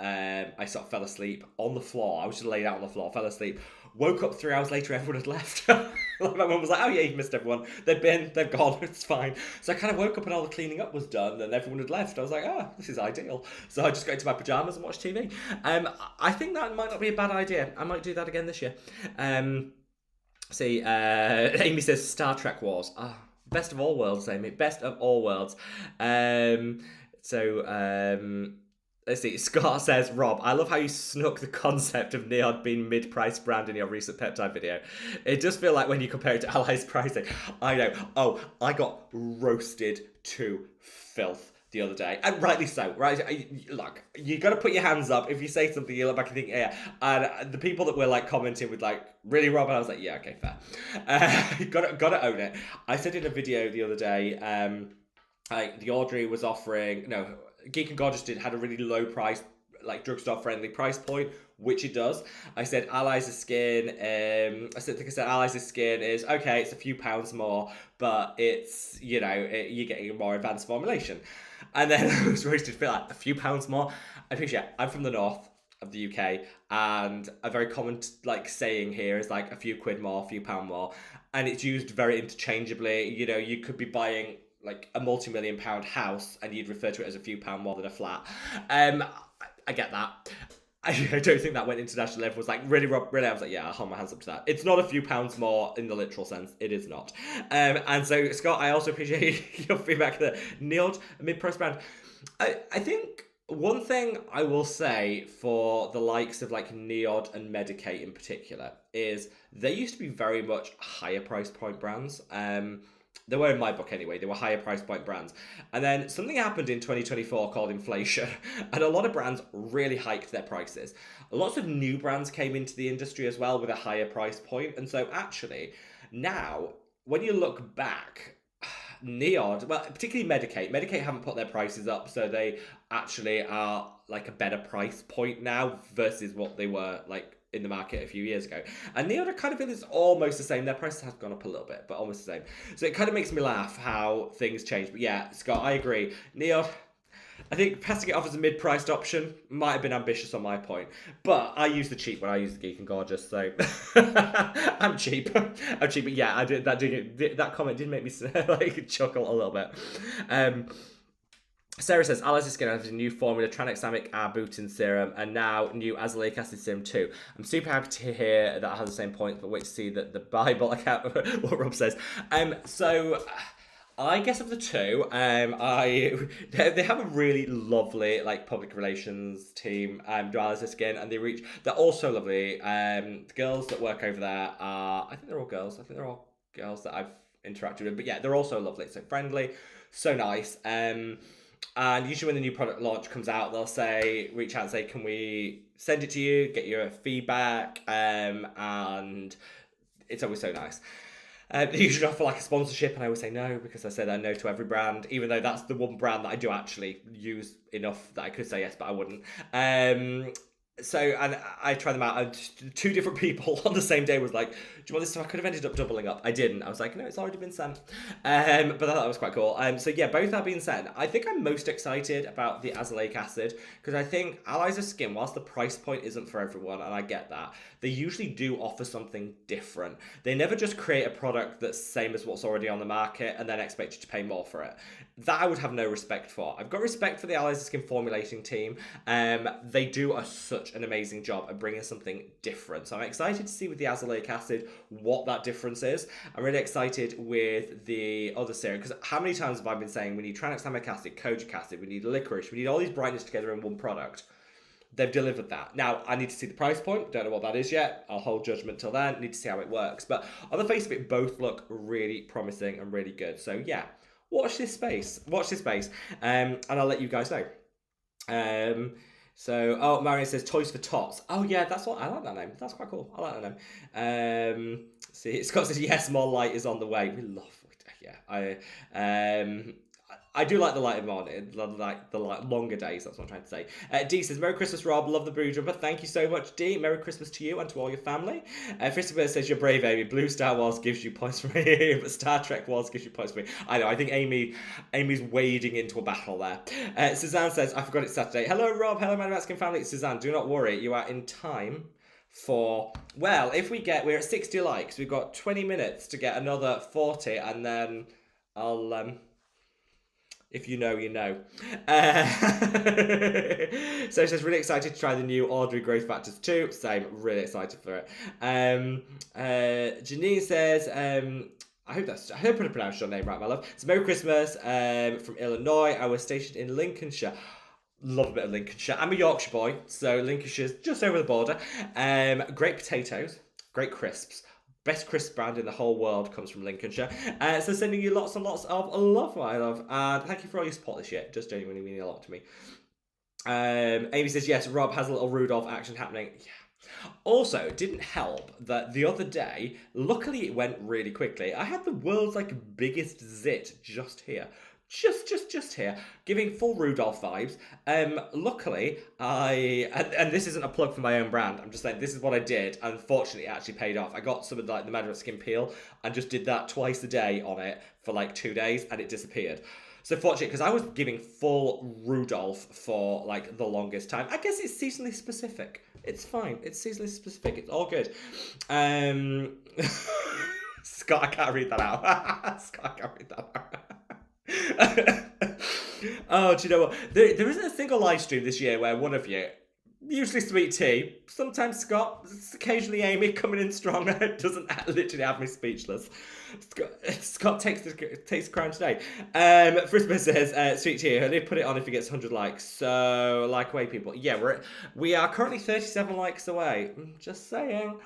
I sort of fell asleep on the floor. I was just laid out on the floor, fell asleep, woke up 3 hours later, everyone had left. Like, my mum was like, oh yeah, you've missed everyone. They've gone, it's fine. So I kind of woke up and all the cleaning up was done and everyone had left. I was like, oh, this is ideal. So I just got into my pajamas and watched TV. I think that might not be a bad idea. I might do that again this year. Amy says, Star Trek Wars. Best of all worlds, Amy. Best of all worlds. Let's see. Scott says, Rob, I love how you snuck the concept of Neod being mid-price brand in your recent peptide video. It does feel like when you compare it to Allies pricing. I know. Oh, I got roasted to filth the other day, and rightly so, right? Look, you got to put your hands up if you say something. You look back and think, yeah. And the people that were like commenting with like, really, Rob? And I was like, yeah, okay, fair. Got to own it. I said in a video the other day, the Audrey was offering, Geek and Gorgeous had a really low price, like drugstore friendly price point, which it does. I said Allies' skin. I said Allies' skin is okay. It's a few pounds more, but it's you're getting a more advanced formulation. And then I was roasted for like a few pounds more. I appreciate. I'm from the north of the UK, and a very common saying here is like a few quid more, a few pound more, and it's used very interchangeably. You could be buying like a multi-million-pound house and you'd refer to it as a few pound more than a flat. I get that. I don't think that went international. Everyone was like, really, Rob? Really? I was like, yeah, I'll hold my hands up to that. It's not a few pounds more in the literal sense. It is not. And so, Scott, I also appreciate your feedback that Neod, a mid-price brand. I think One thing I will say for the likes of like Neod and Medicate in particular is they used to be very much higher price point brands. They were in my book anyway. They were higher price point brands, and then something happened in 2024 called inflation, and a lot of brands really hiked their prices. Lots of new brands came into the industry as well with a higher price point, and so actually now when you look back, Neod, well, particularly Medicate haven't put their prices up, so they actually are like a better price point now versus what they were like in the market a few years ago. And Neod, I kind of feel it's almost the same. Their prices have gone up a little bit, but almost the same. So it kind of makes me laugh how things change. But yeah, Scott, I agree. Neod, I think passing it off as a mid-priced option might have been ambitious on my point, but I use the cheap one. I use the Geek and Gorgeous, so I'm cheap. I'm cheap, but yeah, I did that. That comment did make me like chuckle a little bit. Sarah says, Alice Skin has a new formula, tranexamic arbutin serum, and now new azelaic acid serum too. I'm super happy to hear that has the same point, but wait to see that the Bible account, what Rob says. So I guess of the two, they have a really lovely like public relations team, Alice Skin, and they're also lovely. The girls that work over there are, I think they're all girls. I think they're all girls that I've interacted with, but yeah, they're also lovely, so friendly, so nice. And usually when the new product launch comes out, they'll reach out and say, can we send it to you, get your feedback, and it's always so nice. They usually offer like a sponsorship, and I always say no because I say that no to every brand, even though that's the one brand that I do actually use enough that I could say yes, but I wouldn't. And I tried them out, and two different people on the same day was like, do you want this? So I could have ended up doubling up. I didn't. I was like, no, it's already been sent. But I thought that was quite cool. So yeah, both are being sent. I think I'm most excited about the azelaic acid because I think Allies of Skin, whilst the price point isn't for everyone, and I get that, they usually do offer something different. They never just create a product that's same as what's already on the market and then expect you to pay more for it. That I would have no respect for. I've got respect for the Allies of Skin formulating team. They do such an amazing job at bringing something different. So I'm excited to see with the azelaic acid what that difference is. I'm really excited with the other serum because how many times have I been saying we need tranexamic acid, kojic acid, we need licorice, we need all these brightness together in one product. They've delivered that. Now, I need to see the price point. Don't know what that is yet. I'll hold judgment till then. Need to see how it works. But on the face of it, both look really promising and really good. So yeah, watch this space. Watch this space. And I'll let you guys know. Marion says Toys for Tots. Oh yeah, I like that name. That's quite cool. I like that name. Scott says yes, more light is on the way. We love I do like the light morning, like the longer days. That's what I'm trying to say. D says, Merry Christmas, Rob. Love the Brew Jumper. Thank you so much, D. Merry Christmas to you and to all your family. Christopher says, you're brave, Amy. Blue Star Wars gives you points for me, but Star Trek Wars gives you points for me. I know, I think Amy's wading into a battle there. Suzanne says, I forgot it's Saturday. Hello, Rob. Hello, my Mexican family. Suzanne, do not worry. You are in time for, well, we're at 60 likes. We've got 20 minutes to get another 40, and then I'll, if you know, you know. So it says, really excited to try the new Audrey Growth Factors 2. Same, really excited for it. Janine says, I hope I pronounced your name right, my love. So Merry Christmas from Illinois. I was stationed in Lincolnshire. Love a bit of Lincolnshire. I'm a Yorkshire boy, so Lincolnshire's just over the border. Great potatoes, great crisps. Best crisp brand in the whole world comes from Lincolnshire. So sending you lots and lots of love, my love. And thank you for all your support this year. It does genuinely mean a lot to me. Amy says, yes, Rob has a little Rudolph action happening. Yeah. Also, it didn't help that the other day, luckily it went really quickly. I had the world's biggest zit just here. Just here, giving full Rudolph vibes. Luckily, and this isn't a plug for my own brand, I'm just saying this is what I did, and fortunately it actually paid off. I got some of the Madrid Skin Peel and just did that twice a day on it for 2 days, and it disappeared. So fortunately, because I was giving full Rudolph for the longest time. I guess it's seasonally specific. It's fine. It's seasonally specific. It's all good. Scott, I can't read that out. Scott, I can't read that out. Oh, do you know what? There isn't a single live stream this year where one of you Usually sweet tea. Sometimes Scott. Occasionally Amy coming in stronger. Doesn't literally have me speechless. Scott takes the crown today. Frisbee says sweet tea. Only put it on if he gets 100 likes. So like away people. Yeah, we are currently 37 likes away. Just saying.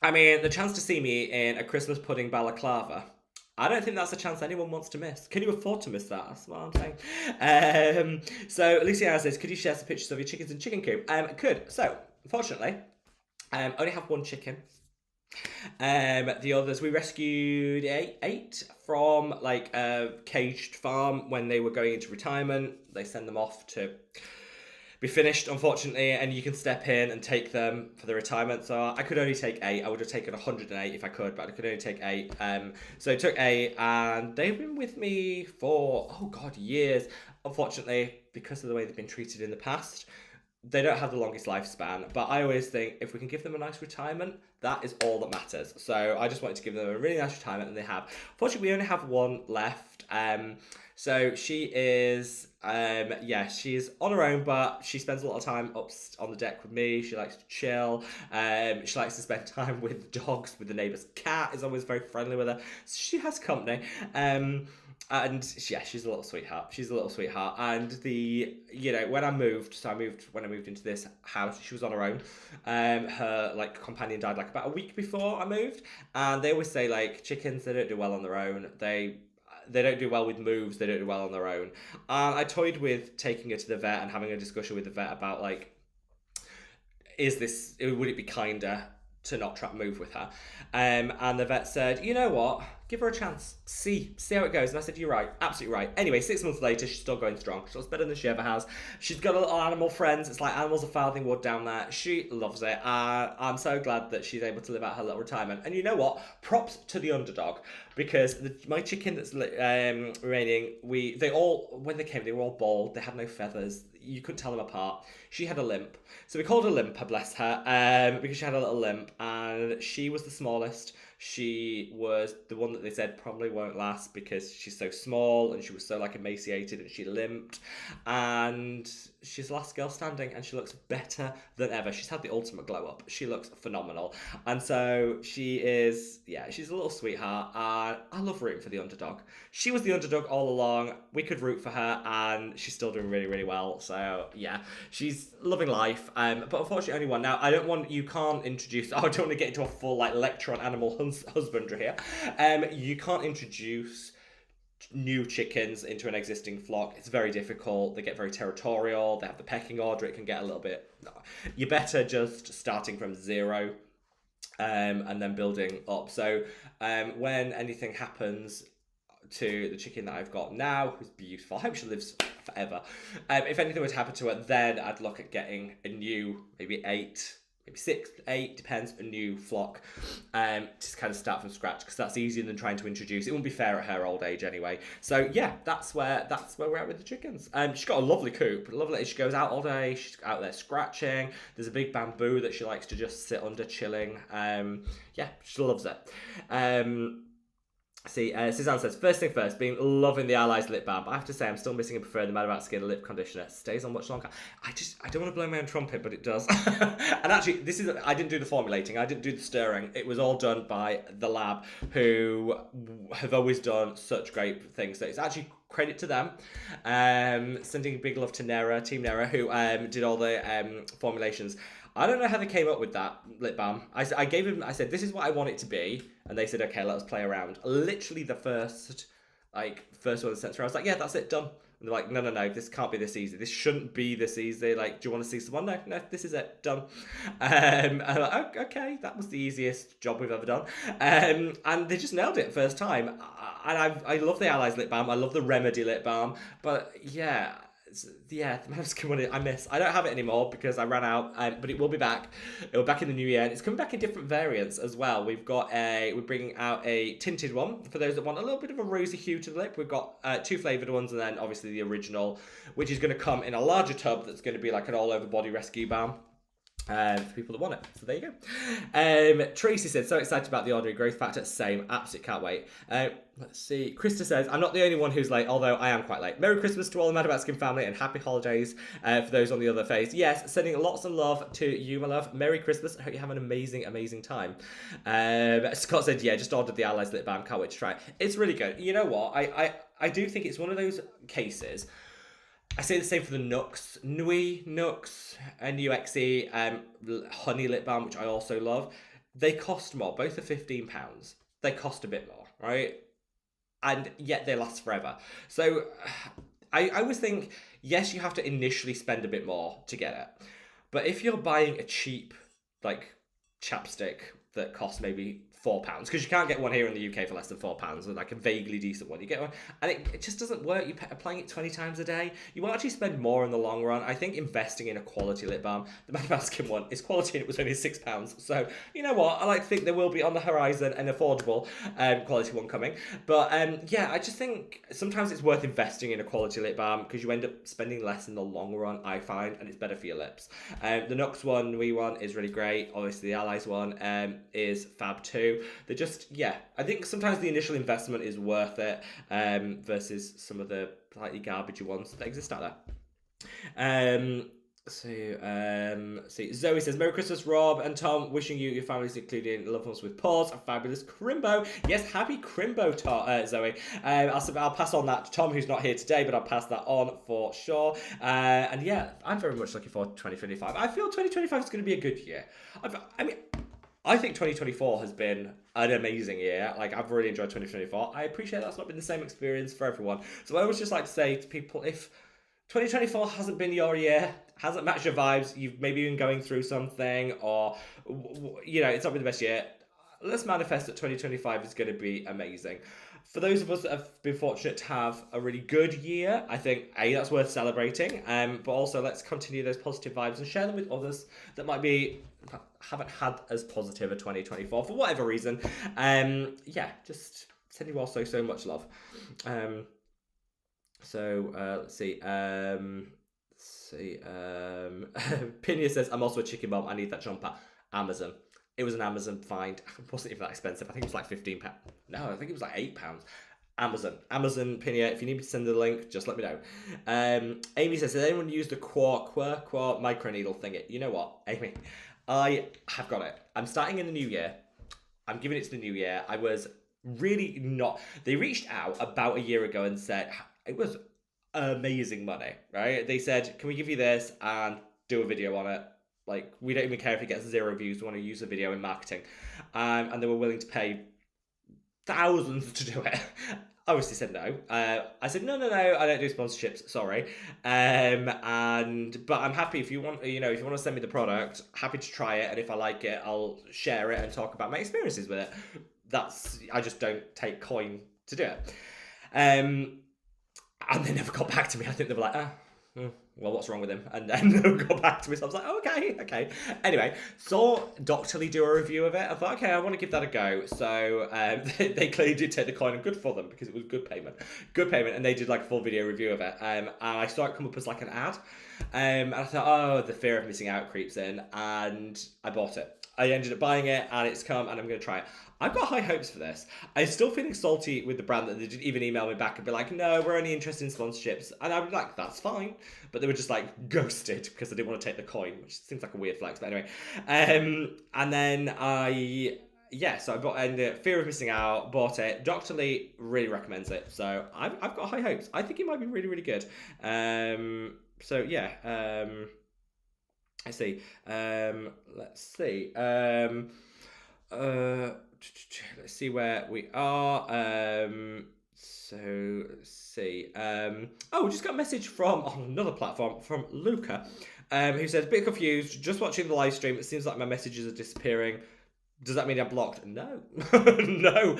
I mean, the chance to see me in a Christmas pudding balaclava. I don't think that's a chance anyone wants to miss. Can you afford to miss that? That's what I'm saying. So Luciana says, could you share some pictures of your chickens and chicken coop? Could. So, unfortunately, only have one chicken. The others, we rescued eight from like a caged farm when they were going into retirement. They send them off to be finished, unfortunately, and you can step in and take them for the retirement. So I could only take 8. I would have taken 108 if I could, but I could only take 8. So I took 8, and they've been with me for, oh God, years. Unfortunately, because of the way they've been treated in the past, they don't have the longest lifespan. But I always think if we can give them a nice retirement, that is all that matters. So I just wanted to give them a really nice retirement, and they have. Fortunately, we only have one left. So she is, she's on her own, but she spends a lot of time up on the deck with me. She likes to chill. She likes to spend time with dogs, with the neighbour's cat, is always very friendly with her. So she has company. And yeah, she's a little sweetheart. She's a little sweetheart. And when I moved into this house, she was on her own. Her like companion died like about a week before I moved. And they always say like chickens, they don't do well on their own. They don't do well with moves. They don't do well on their own. I toyed with taking her to the vet and having a discussion with the vet about like, would it be kinder to not try move with her? And the vet said, you know what? Give her a chance. See how it goes. And I said, you're right. Absolutely right. Anyway, 6 months later, she's still going strong. She looks better than she ever has. She's got a little animal friends. It's like animals of farthing wood down there. She loves it. I'm so glad that she's able to live out her little retirement. And you know what? Props to the underdog. Because my chicken that's remaining, when they came, they were all bald. They had no feathers. You couldn't tell them apart. She had a limp. So we called her Limper, bless her, because she had a little limp. And she was the smallest. She was the one that they said probably won't last because she's so small and she was so like emaciated and she limped. And she's the last girl standing and she looks better than ever. She's had the ultimate glow up. She looks phenomenal. And so she's a little sweetheart. And I love rooting for the underdog. She was the underdog all along. We could root for her and she's still doing really, really well. So yeah, she's loving life. But unfortunately only one. Now, I don't want to get into a full like lecture on animal husbandry here. You can't introduce new chickens into an existing flock. It's very difficult. They get very territorial. They have the pecking order. It can get a little bit. You're better just starting from 0 and then building up. So when anything happens to the chicken that I've got now, who's beautiful, I hope she lives forever. If anything would happen to her, then I'd look at getting a new, maybe 8, maybe 6, 8, depends, a new flock, to kind of start from scratch, because that's easier than trying to introduce. It wouldn't be fair at her old age anyway. So yeah, that's where we're at with the chickens. She's got a lovely coop, lovely. She goes out all day. She's out there scratching. There's a big bamboo that she likes to just sit under, chilling. Yeah, she loves it. Suzanne says, first thing first, been loving the Allies lip balm. I have to say, I'm still missing and preferring the Mad About Skin lip conditioner. Stays on much longer. I don't want to blow my own trumpet, but it does. And actually, I didn't do the formulating. I didn't do the stirring. It was all done by the lab, who have always done such great things. So it's actually credit to them. Sending big love to Team Nera, who did all the formulations. I don't know how they came up with that lip balm. I said, this is what I want it to be. And they said, okay, let us play around. Literally the first one that sent through, I was like, yeah, that's it, done. And they're like, no, this can't be this easy. This shouldn't be this easy. Like, do you want to see someone? No, this is it, done. And I'm like, okay, that was the easiest job we've ever done. And they just nailed it first time. And I love the Allies lip balm. I love the Remedy lip balm. But yeah, the Mad Skin one I miss. I don't have it anymore because I ran out, but it will be back. It will be back in the new year, and it's coming back in different variants as well. We're bringing out a tinted one for those that want a little bit of a rosy hue to the lip. We've got 2 flavoured ones, and then obviously the original, which is going to come in a larger tub that's going to be like an all-over body rescue balm. For people that want it. So there you go. Tracy said, so excited about the Ordinary Growth Factor. Same. Absolutely can't wait. Let's see. Krista says, I'm not the only one who's late, although I am quite late. Merry Christmas to all the Mad About Skin family and happy holidays for those on the other phase. Yes, sending lots of love to you, my love. Merry Christmas. I hope you have an amazing, amazing time. Scott said, yeah, just ordered the Allies lip balm. Can't wait to try it. It's really good. You know what? I do think it's one of those cases. I say the same for the Nux, N-U-X-E, honey lip balm, which I also love. They cost more. Both are £15. They cost a bit more, right? And yet they last forever. So I always think, yes, you have to initially spend a bit more to get it. But if you're buying a cheap, like, chapstick that costs maybe £4, because you can't get one here in the UK for less than £4, or like a vaguely decent one. You get one, and it just doesn't work. You're applying it 20 times a day. You will actually spend more in the long run. I think investing in a quality lip balm, the Mad About Skin one, is quality and it was only £6. So, you know what? I like to think there will be on the horizon an affordable quality one coming. But yeah, I just think sometimes it's worth investing in a quality lip balm because you end up spending less in the long run, I find, and it's better for your lips. The Nux one, Nui one is really great. Obviously, the Allies one is fab too. They're just, yeah, I think sometimes the initial investment is worth it versus some of the slightly garbagey ones that exist out there. See, Zoe says, Merry Christmas, Rob and Tom. Wishing you, your families, including loved ones with paws, a fabulous Crimbo. Yes, happy Crimbo, Zoe. I'll pass on that to Tom, who's not here today, but I'll pass that on for sure. And yeah, I'm very much looking forward to 2025. I feel 2025 is going to be a good year. I think 2024 has been an amazing year. Like, I've really enjoyed 2024. I appreciate that's not been the same experience for everyone. So I always just like to say to people, if 2024 hasn't been your year, hasn't matched your vibes, you've maybe been going through something, or, you know, it's not been the best year, let's manifest that 2025 is going to be amazing. For those of us that have been fortunate to have a really good year, I think, A, that's worth celebrating, but also let's continue those positive vibes and share them with others that haven't had as positive a 2024 for whatever reason. Yeah, just sending you all so much love. Let's see. Pinia says, I'm also a chicken bomb. I need that jumper. Amazon. It was an Amazon find. It wasn't even that expensive. I think it was like £15. No, I think it was like £8. Amazon, Pinia, if you need me to send the link, just let me know. Amy says, did anyone use the Quar microneedle thingy? You know what, Amy? I have got it. I'm starting in the new year. I'm giving it to the new year. I was really not... They reached out about a year ago and said, it was amazing money, right? They said, can we give you this and do a video on it? Like, we don't even care if it gets 0 views. We want to use the video in marketing. And they were willing to pay thousands to do it. I obviously said no. I said, no, I don't do sponsorships, sorry. But I'm happy if you want, if you want to send me the product, happy to try it. And if I like it, I'll share it and talk about my experiences with it. I just don't take coin to do it. And they never got back to me. I think they were like, well, what's wrong with him? And then they got back to me. So I was like, oh, okay. Anyway, saw Dr. Lee do a review of it. I thought, okay, I want to give that a go. So they clearly did take the coin, and good for them because it was good payment. And they did like a full video review of it. And I saw it come up as like an ad. And I thought, oh, the fear of missing out creeps in. And I bought it. I ended up buying it, and it's come, and I'm going to try it. I've got high hopes for this. I'm still feeling salty with the brand that they didn't even email me back and be like, no, we're only interested in sponsorships. And I'm like, that's fine. But they were just like ghosted because they didn't want to take the coin, which seems like a weird flex. But anyway. And then so I bought Fear of Missing Out, bought it. Dr. Lee really recommends it. So I've got high hopes. I think it might be really, really good. I see. Let's see. Let's see where we are. So let's see. We just got a message from on another platform from Luca, who says, a bit confused, just watching the live stream, it seems like my messages are disappearing. Does that mean I'm blocked? No. No.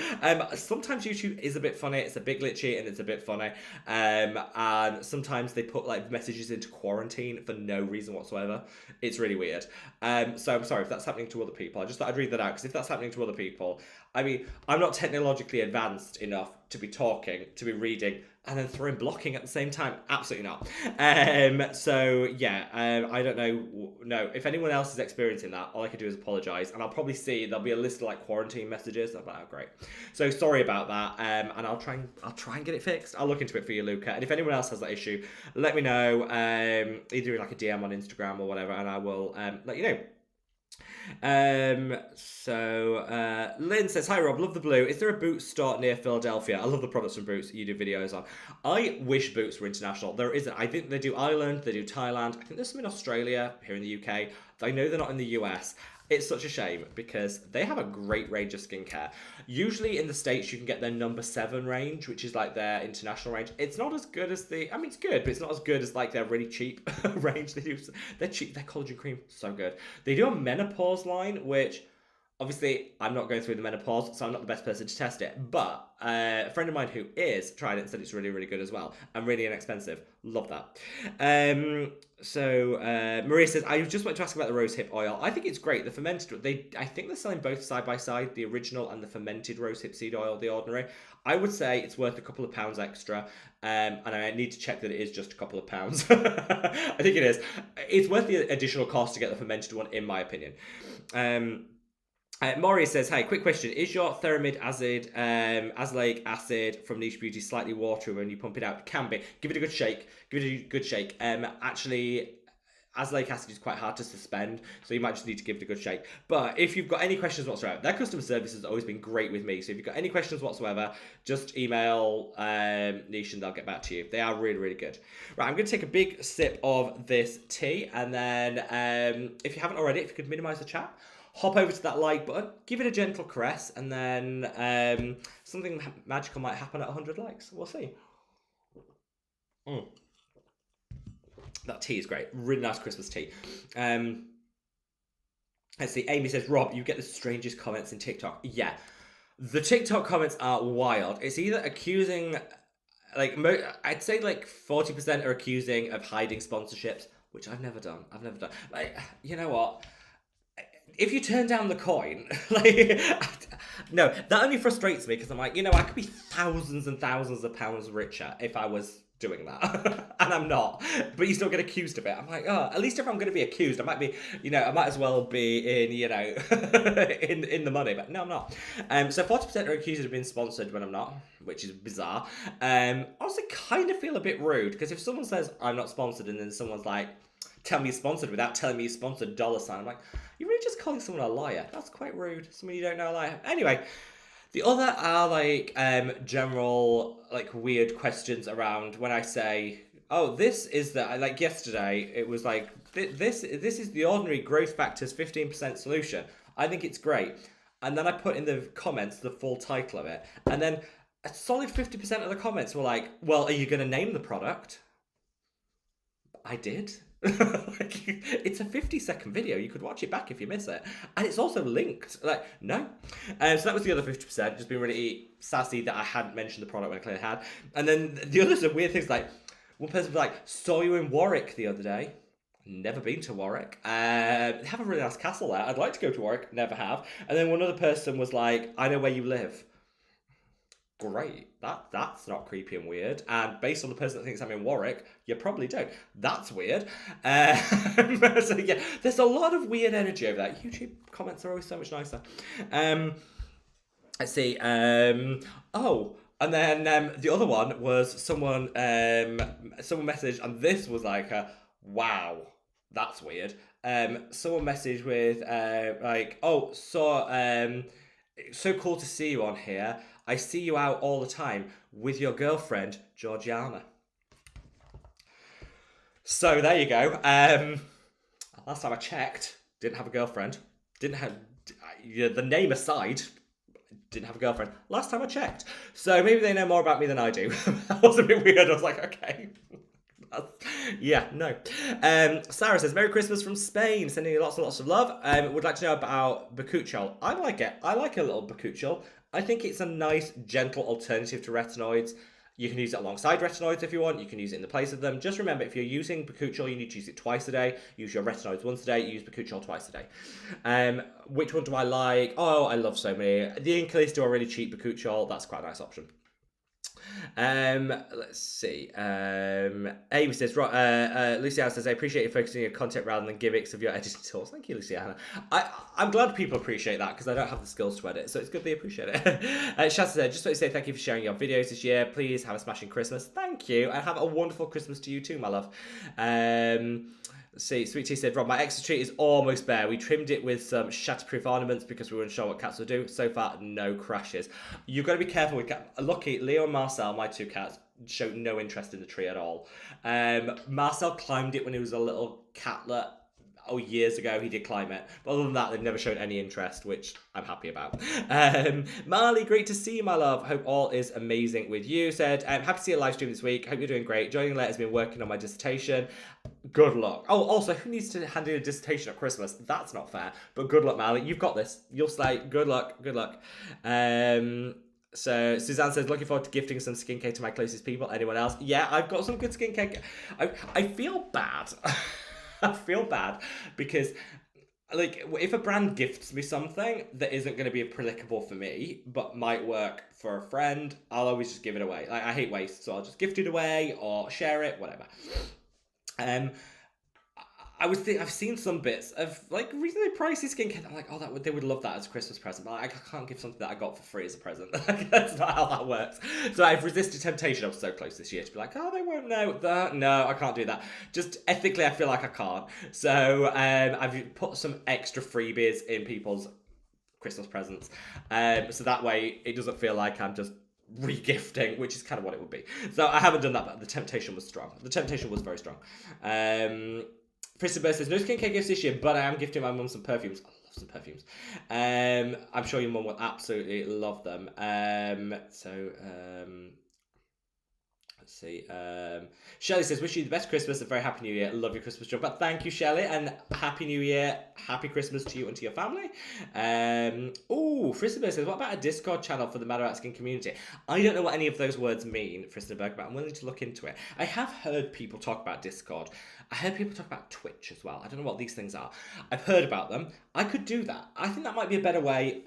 Sometimes YouTube is a bit funny. It's a bit glitchy and it's a bit funny. And sometimes they put like messages into quarantine for no reason whatsoever. It's really weird. So I'm sorry if that's happening to other people. I just thought I'd read that out because if that's happening to other people, I mean, I'm not technologically advanced enough to be talking, to be reading, and then throwing blocking at the same time. Absolutely not. So yeah, I don't know. No, if anyone else is experiencing that, all I can do is apologise, and I'll probably see there'll be a list of like quarantine messages. I'm like, oh great. So sorry about that. And I'll try and get it fixed. I'll look into it for you, Luca. And if anyone else has that issue, let me know. Either in like a DM on Instagram or whatever, and I will let you know. Lynn says, hi Rob, love the blue. Is there a Boots store near Philadelphia? I love the products from Boots you do videos on. I wish Boots were international. There isn't. I think they do Ireland, they do Thailand. I think there's some in Australia, here in the UK. I know they're not in the US. It's such a shame because they have a great range of skincare. Usually in the States, you can get their number 7 range, which is like their international range. It's not as good as it's good, but it's not as good as like their really cheap range. They're cheap, their collagen cream, so good. They do a menopause line, which obviously I'm not going through the menopause, so I'm not the best person to test it. But a friend of mine who is tried it and said it's really, really good as well. And really inexpensive. Love that. Maria says, I just wanted to ask about the rosehip oil. I think it's great. The fermented, I think they're selling both side by side, the original and the fermented rosehip seed oil, the ordinary. I would say it's worth a couple of pounds extra. And I need to check that it is just a couple of pounds. I think it is. It's worth the additional cost to get the fermented one, in my opinion. Maury says, hi, quick question. Is your theramid acid, azelaic acid from Niche Beauty slightly watery when you pump it out? It can be. Give it a good shake. Actually, azelaic acid is quite hard to suspend, so you might just need to give it a good shake. But if you've got any questions whatsoever, their customer service has always been great with me. So if you've got any questions whatsoever, just email Niche and they'll get back to you. They are really, really good. Right, I'm going to take a big sip of this tea. And then if you haven't already, if you could minimize the chat, hop over to that like button, give it a gentle caress, and then something magical might happen at 100 likes. We'll see. That tea is great. Really nice Christmas tea. Let's see. Amy says, Rob, you get the strangest comments in TikTok. Yeah. The TikTok comments are wild. It's either accusing, I'd say like 40% are accusing of hiding sponsorships, which I've never done. Like, you know what? If you turn down the coin, no, that only frustrates me because I'm like, I could be thousands and thousands of pounds richer if I was doing that. And I'm not. But you still get accused of it. I'm like, oh, at least if I'm going to be accused, I might be, I might as well be in, in the money. But no, I'm not. So 40% are accused of being sponsored when I'm not, which is bizarre. I also kind of feel a bit rude because if someone says I'm not sponsored and then someone's like, tell me you're sponsored without telling me you're sponsored, $sign. I'm like, you're really just calling someone a liar. That's quite rude. Someone you don't know a liar. Anyway, the other are general weird questions around when I say, oh, this is yesterday it was like this is the ordinary growth factors 15% solution. I think it's great. And then I put in the comments the full title of it. And then a solid 50% of the comments were like, well, are you going to name the product? I did. It's a 50-second video. You could watch it back if you miss it, and it's also linked. No. So that was the other 50%. Just being really sassy that I hadn't mentioned the product when I clearly had. And then the others are weird things like one person was like, saw you in Warwick the other day. Never been to Warwick. They have a really nice castle there. I'd like to go to Warwick. Never have. And then one other person was like, I know where you live. Great. That's not creepy and weird. And based on the person that thinks I'm in Warwick, you probably don't. That's weird. So yeah, there's a lot of weird energy over that. YouTube comments are always so much nicer. Let's see. Oh, and then the other one was someone messaged, and this was like wow, that's weird. Someone messaged with so cool to see you on here. I see you out all the time with your girlfriend, Georgiana. So there you go. Last time I checked, didn't have a girlfriend. Didn't have, the name aside, didn't have a girlfriend. Last time I checked. So maybe they know more about me than I do. That was a bit weird. I was like, okay. Yeah, no. Sarah says, Merry Christmas from Spain. Sending you lots and lots of love. Would like to know about bakuchiol. I like it. I like a little bakuchiol. I think it's a nice, gentle alternative to retinoids. You can use it alongside retinoids if you want. You can use it in the place of them. Just remember, if you're using bakuchiol, you need to use it twice a day. Use your retinoids once a day. Use bakuchiol twice a day. Which one do I like? Oh, I love so many. The Incalese do a really cheap bakuchiol. That's quite a nice option. Let's see. Amy says, Luciana says, I appreciate you focusing on your content rather than gimmicks of your editing tools. Thank you, Luciana. I'm glad people appreciate that because I don't have the skills to edit, so it's good they appreciate it. Shasta said, just want to say thank you for sharing your videos this year. Please have a smashing Christmas. Thank you, and have a wonderful Christmas to you too, my love. Let's see, Sweet Tea said, Rob, my extra tree is almost bare. We trimmed it with some shatterproof ornaments because we weren't sure what cats would do. So far, no crashes. You've got to be careful with cats. Lucky, Leo and Marcel, my two cats, showed no interest in the tree at all. Marcel climbed it when he was a little catlet. Oh, years ago, he did climb it. But other than that, they've never shown any interest, which I'm happy about. Marley, great to see you, my love. Hope all is amazing with you. Said, happy to see a live stream this week. Hope you're doing great. Joining late has been working on my dissertation. Good luck. Oh, also, who needs to hand in a dissertation at Christmas? That's not fair. But good luck, Marley. You've got this. You'll slay. Good luck. Good luck. So Suzanne says, looking forward to gifting some skincare to my closest people. Anyone else? Yeah, I've got some good skincare. I feel bad. I feel bad because, like, if a brand gifts me something that isn't going to be applicable for me, but might work for a friend, I'll always just give it away. Like, I hate waste, so I'll just gift it away or share it, whatever. I've seen some bits of like reasonably pricey skincare. I'm like, oh, they would love that as a Christmas present. But like, I can't give something that I got for free as a present. That's not how that works. So I've resisted temptation. I was so close this year to be like, oh, they won't know that. No, I can't do that. Just ethically, I feel like I can't. So I've put some extra freebies in people's Christmas presents. So that way it doesn't feel like I'm just regifting, which is kind of what it would be. So I haven't done that, but the temptation was strong. The temptation was very strong. Kristen Burr says, no skincare gifts this year, but I am gifting my mum some perfumes. I love some perfumes. I'm sure your mum will absolutely love them. Let's see. Shelley says, wish you the best Christmas, a very happy new year. Love your Christmas job. But thank you, Shelley, and happy new year. Happy Christmas to you and to your family. Fristenberg says, what about a Discord channel for the Mad About Skin community? I don't know what any of those words mean, Fristenberg, but I'm willing to look into it. I have heard people talk about Discord. I heard people talk about Twitch as well. I don't know what these things are. I've heard about them. I could do that. I think that might be a better way.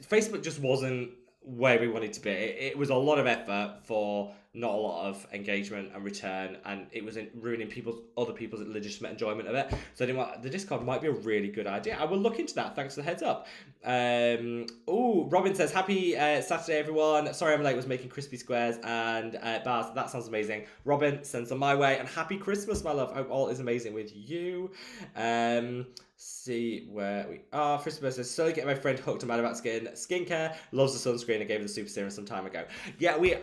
Facebook just wasn't where we wanted to be. It was a lot of effort for not a lot of engagement and return, and it was ruining other people's legitimate enjoyment of it. So I didn't want, the Discord might be a really good idea. I will look into that. Thanks for the heads up. Robin says, happy Saturday, everyone. Sorry I'm late, was making crispy squares and bars. That sounds amazing. Robin, sends them my way, and happy Christmas, my love. Hope all is amazing with you. See where we are. Christmas says, slowly getting my friend hooked on Mad About Skincare. Loves the sunscreen and gave her the super serum some time ago. Yeah, we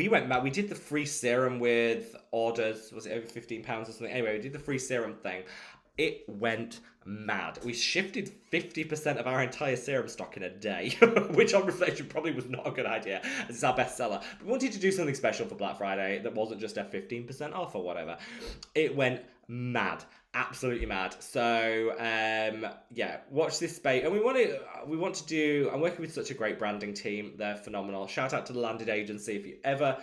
went mad. We did the free serum with orders. Was it over £15 or something? Anyway, we did the free serum thing. It went mad. We shifted 50% of our entire serum stock in a day, which on reflection probably was not a good idea, as it's our best seller. But we wanted to do something special for Black Friday that wasn't just a 15% off or whatever. It went mad. Absolutely mad. So yeah, watch this space. And we want to do, I'm working with such a great branding team. They're phenomenal. Shout out to the Landed Agency. If you ever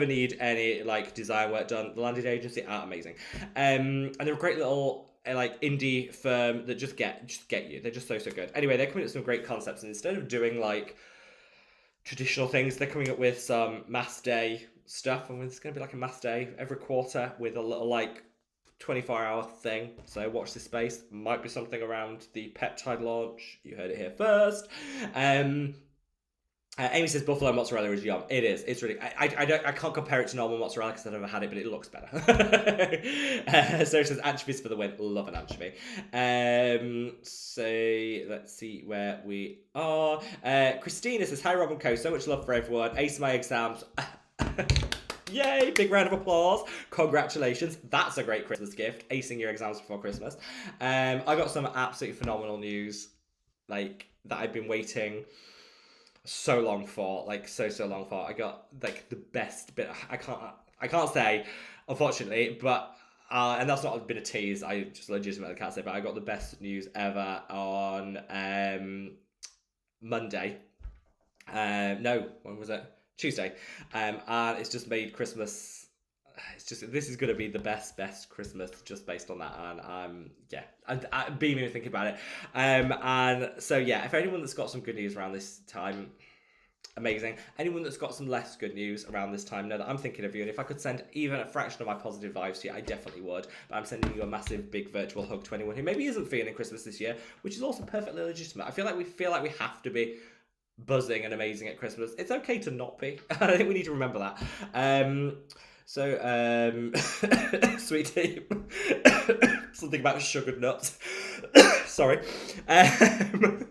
need any like design work done, the Landed Agency are amazing. And they're a great little like indie firm that just get you. They're just so good. Anyway, they're coming up with some great concepts, and instead of doing like traditional things, they're coming up with some mass day stuff, and it's going to be like a mass day every quarter with a little like 24-hour thing. So watch this space. Might be something around the peptide launch. You heard it here first. Amy says buffalo mozzarella is yum. It is. It's really. I can't compare it to normal mozzarella because I've never had it, but it looks better. So it says anchovies for the win. Love an anchovy. So let's see where we are. Christina says, hi Rob and Co. So much love for everyone. Ace my exams. Yay! Big round of applause. Congratulations. That's a great Christmas gift. Acing your exams before Christmas. I got some absolutely phenomenal news, like that I've been waiting so long for, like so long for. I got like the best bit. I can't say, unfortunately, but and that's not been a tease. I just legitimately can't say, but I got the best news ever on Monday. No, when was it? Tuesday. And it's just made Christmas. This is going to be the best Christmas just based on that. And yeah, I'm beaming thinking about it. And so yeah, if anyone that's got some good news around this time, Amazing. Anyone that's got some less good news around this time, know that I'm thinking of you. And if I could send even a fraction of my positive vibes to you, I definitely would. But I'm sending you a massive, big virtual hug to anyone who maybe isn't feeling Christmas this year, which is also perfectly legitimate. I feel like we have to be buzzing and amazing at Christmas. It's okay to not be. I think we need to remember that. Sweetie, something about sugared nuts. Sorry. I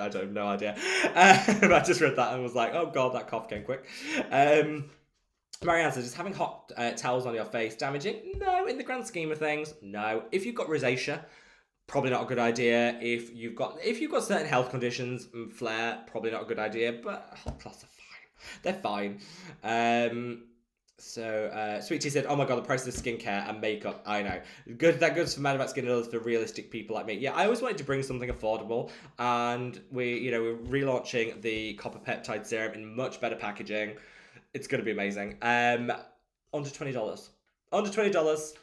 don't have no idea. I just read that and was like, oh god, that cough came quick. Marianne says, is having hot towels on your face damaging? No, in the grand scheme of things, no. If you've got rosacea, probably not a good idea. If you've got certain health conditions, flare, probably not a good idea. But hot cloths are fine. They're fine. Sweet Tea said, "Oh my god, the price of skincare and makeup. I know. Good. That goes for Mad About Skin and others for realistic people like me. Yeah, I always wanted to bring something affordable, and we're relaunching the copper peptide serum in much better packaging. It's going to be amazing. Under $20. Under $20."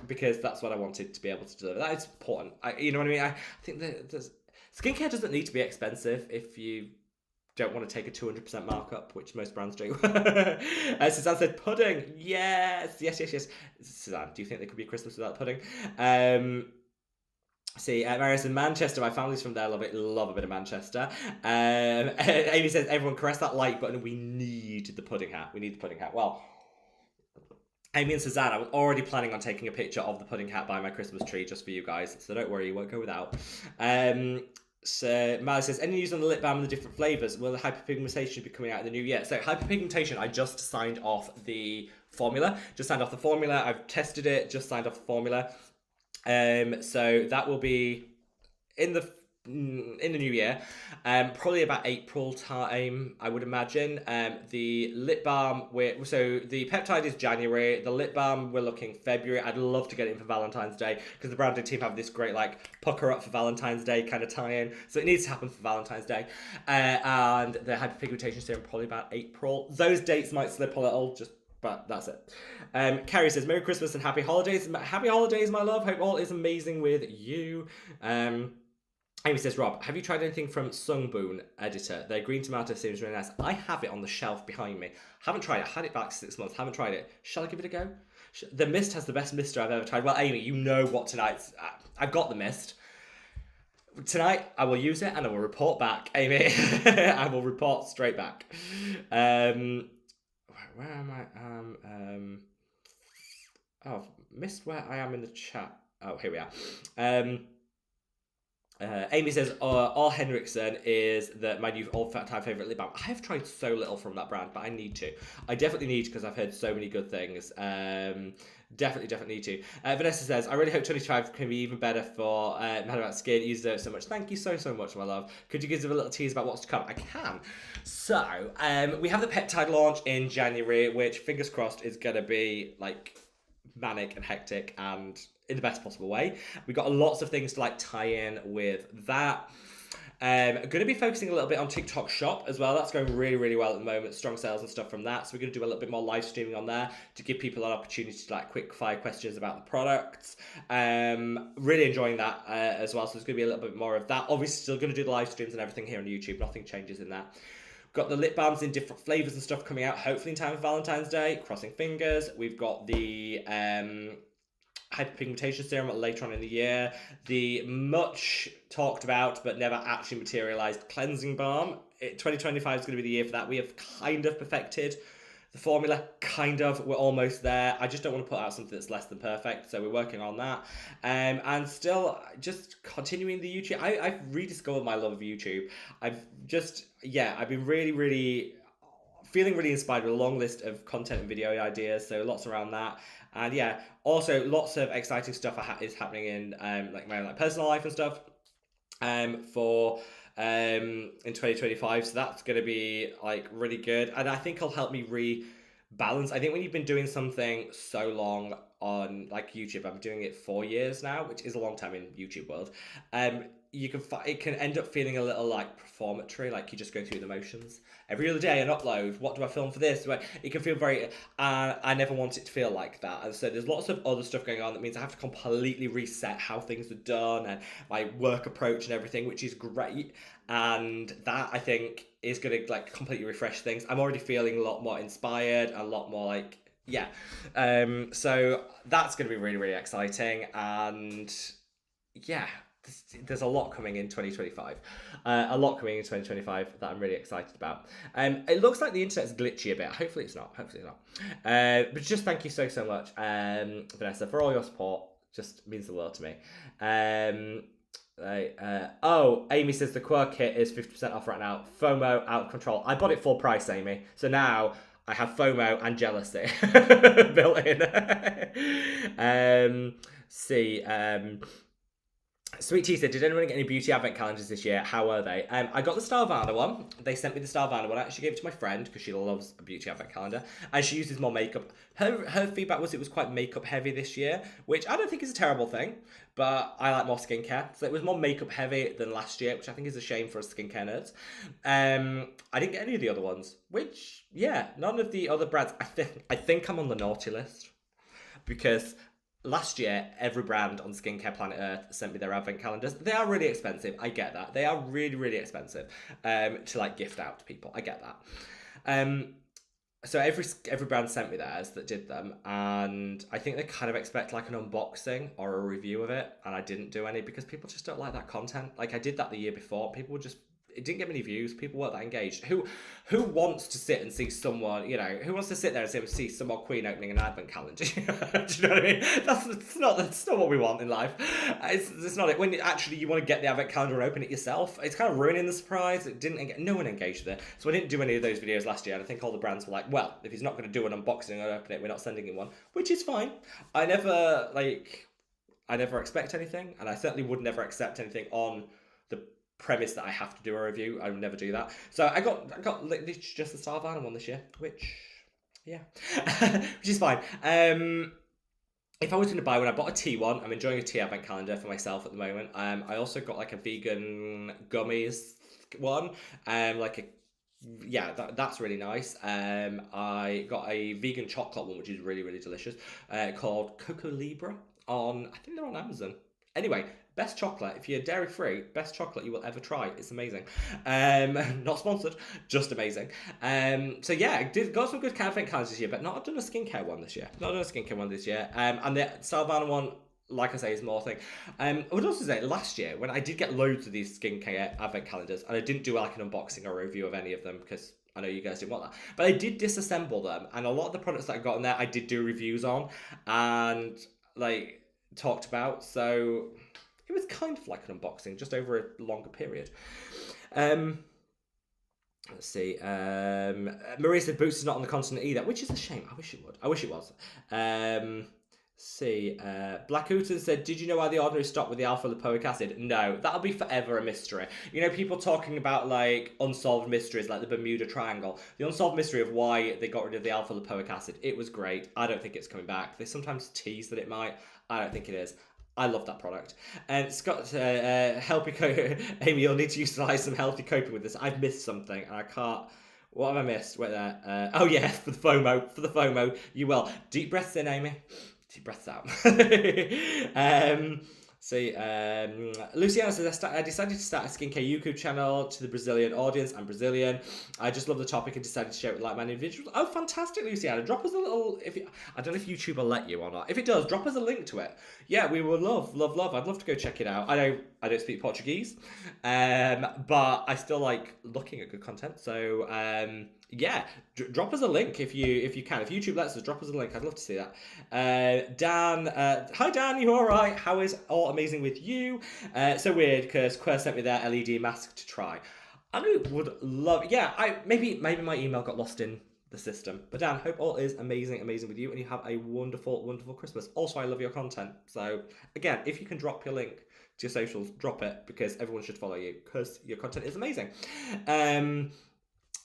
Because that's what I wanted to be able to deliver. That is important. You know what I mean? I think that skincare doesn't need to be expensive if you don't want to take a 200% markup, which most brands do. Suzanne said pudding. Yes. Suzanne, do you think there could be a Christmas without pudding? Marius in Manchester, my family's from there, love a bit of Manchester. Amy says, everyone caress that like button, we need the pudding hat. Well, Amy and Suzanne, I was already planning on taking a picture of the pudding hat by my Christmas tree just for you guys, so don't worry, you won't go without. So Mally says, any news on the lip balm and the different flavours? Will the hyperpigmentation be coming out in the new year? So hyperpigmentation, I just signed off the formula. I've tested it, just signed off the formula. So that will be in the new year, probably about April time, I would imagine. The lip balm, so the peptide is January, the lip balm we're looking February. I'd love to get it in for Valentine's Day because the branding team have this great pucker up for Valentine's Day kind of tie-in, so it needs to happen for Valentine's Day. And the hyperpigmentation serum probably about April. Those dates might slip a little, but that's it. Carrie says, Merry Christmas and Happy Holidays. Happy Holidays, my love. Hope all is amazing with you. Amy says, Rob, have you tried anything from Sungboon Editor? Their green tomato seems really nice. I have it on the shelf behind me. Haven't tried it. Had it back 6 months. Haven't tried it. Shall I give it a go? The mist has the best mister I've ever tried. Well, Amy, you know what tonight's... I've got the mist. Tonight, I will use it and I will report back, Amy. I will report straight back. Where am I? Oh, missed where I am in the chat. Oh, here we are. Amy says, R. Henriksen is my new all-time favourite lip balm. I have tried so little from that brand, but I need to. I definitely need to because I've heard so many good things. Definitely need to. Vanessa says, I really hope 25 can be even better for Mad About Skin. You deserve it so much. Thank you so much, my love. Could you give us a little tease about what's to come? I can. So, we have the peptide launch in January, which, fingers crossed, is going to be, manic and hectic and in the best possible way. We've got lots of things to tie in with that. Going to be focusing a little bit on TikTok Shop as well. That's going really, really well at the moment. Strong sales and stuff from that. So we're going to do a little bit more live streaming on there to give people an opportunity to quick fire questions about the products. Really enjoying that as well. So there's going to be a little bit more of that. Obviously still going to do the live streams and everything here on YouTube. Nothing changes in that. Got the lip balms in different flavours and stuff coming out, hopefully in time for Valentine's Day. Crossing fingers. We've got the hyperpigmentation serum later on in the year. The much talked about but never actually materialised cleansing balm. 2025 is going to be the year for that. We have kind of perfected the formula, we're almost there. I just don't want to put out something that's less than perfect, so we're working on that. And still just continuing the YouTube. I've rediscovered my love of YouTube. I've been really feeling really inspired with a long list of content and video ideas, so lots around that. And yeah, also lots of exciting stuff is happening in my personal life and stuff in 2025, so that's going to be really good, and I think it'll help me rebalance. I think when you've been doing something so long on YouTube, I'm doing it 4 years now, which is a long time in YouTube world. you can it can end up feeling a little like performatory, like you just go through the motions every other day and upload. What do I film for this? It can feel very. I never want it to feel like that, and so there's lots of other stuff going on that means I have to completely reset how things are done and my work approach and everything, which is great. And that I think is gonna like completely refresh things. I'm already feeling a lot more inspired, a lot more like yeah. So that's gonna be really really exciting, and yeah, there's a lot coming in 2025. A lot coming in 2025 that I'm really excited about. It looks like the internet's glitchy a bit. Hopefully it's not. Hopefully it's not. But just thank you so much, Vanessa, for all your support. Just means the world to me. Amy says the Quirk kit is 50% off right now. FOMO out of control. I bought it full price, Amy. So now I have FOMO and jealousy built in. Sweet Tea said, did anyone get any beauty advent calendars this year? How were they? I got the Stylevana one. They sent me the Stylevana one. I actually gave it to my friend because she loves a beauty advent calendar. And she uses more makeup. Her feedback was it was quite makeup heavy this year, which I don't think is a terrible thing. But I like more skincare. So it was more makeup heavy than last year, which I think is a shame for us skincare nerds. I didn't get any of the other ones, which, yeah, none of the other brands. I think I'm on the naughty list because last year, every brand on Skincare Planet Earth sent me their advent calendars. They are really expensive. I get that. They are really, really expensive to like gift out to people. I get that. So every brand sent me theirs that did them, and I think they kind of expect like an unboxing or a review of it, and I didn't do any because people just don't like that content. Like I did that the year before. People would just it didn't get many views. People weren't that engaged. Who wants to sit and see someone, who wants to sit there and see some more Queen opening an advent calendar? Do you know what I mean? That's not what we want in life. It's not it. When actually you want to get the advent calendar and open it yourself, it's kind of ruining the surprise. No one engaged with it. So I didn't do any of those videos last year, and I think all the brands were like, well, if he's not going to do an unboxing or open it, we're not sending him one, which is fine. I never expect anything, and I certainly would never accept anything on the premise that I have to do a review. I would never do that. So I got just the Stylevana one this year, which which is fine. If I was going to buy one, I bought a tea one. I'm enjoying a tea advent calendar for myself at the moment. I also got like a vegan gummies one. That's really nice. I got a vegan chocolate one, which is really, really delicious, called Coco Libra I think they're on Amazon. Anyway, best chocolate. If you're dairy free, best chocolate you will ever try. It's amazing. Not sponsored, just amazing. So yeah, I got some good advent calendars this year, but not done a skincare one this year. And the Stylevana one, like I say, is more thing. I would also say last year when I did get loads of these skincare advent calendars, and I didn't do like an unboxing or review of any of them because I know you guys didn't want that, but I did disassemble them, and a lot of the products that I got in there I did do reviews on and like talked about, so it was kind of like an unboxing just over a longer period. Let's see. Maria said Boots is not on the continent either, which is a shame. I wish it would. I wish it was. Black Hooten said, did you know why the Ordinary stopped with the alpha lipoic acid? No, that'll be forever a mystery. People talking about like unsolved mysteries like the Bermuda Triangle. The unsolved mystery of why they got rid of the alpha lipoic acid. It was great. I don't think it's coming back. They sometimes tease that it might. I don't think it is. I love that product. And Scott, Amy, you'll need to utilize some healthy coping with this. I've missed something and I can't. What have I missed? Wait there. For the FOMO. You will. Deep breaths in, Amy. Deep breaths out. Luciana says, I decided to start a skincare YouTube channel to the Brazilian audience. I'm Brazilian. I just love the topic and decided to share it with like-minded individuals. Oh, fantastic, Luciana. Drop us a little, I don't know if YouTube will let you or not. If it does, drop us a link to it. Yeah, we would love. I'd love to go check it out. I don't speak Portuguese, but I still like looking at good content. So, drop us a link if you can. If YouTube lets us, drop us a link. I'd love to see that. Dan, hi Dan, you all right? How is all amazing with you? So weird because Quer sent me their LED mask to try. I would love. Yeah, maybe my email got lost in the system. But Dan, hope all is amazing with you, and you have a wonderful Christmas. Also, I love your content. So again, if you can drop your link to your socials, drop it because everyone should follow you because your content is amazing.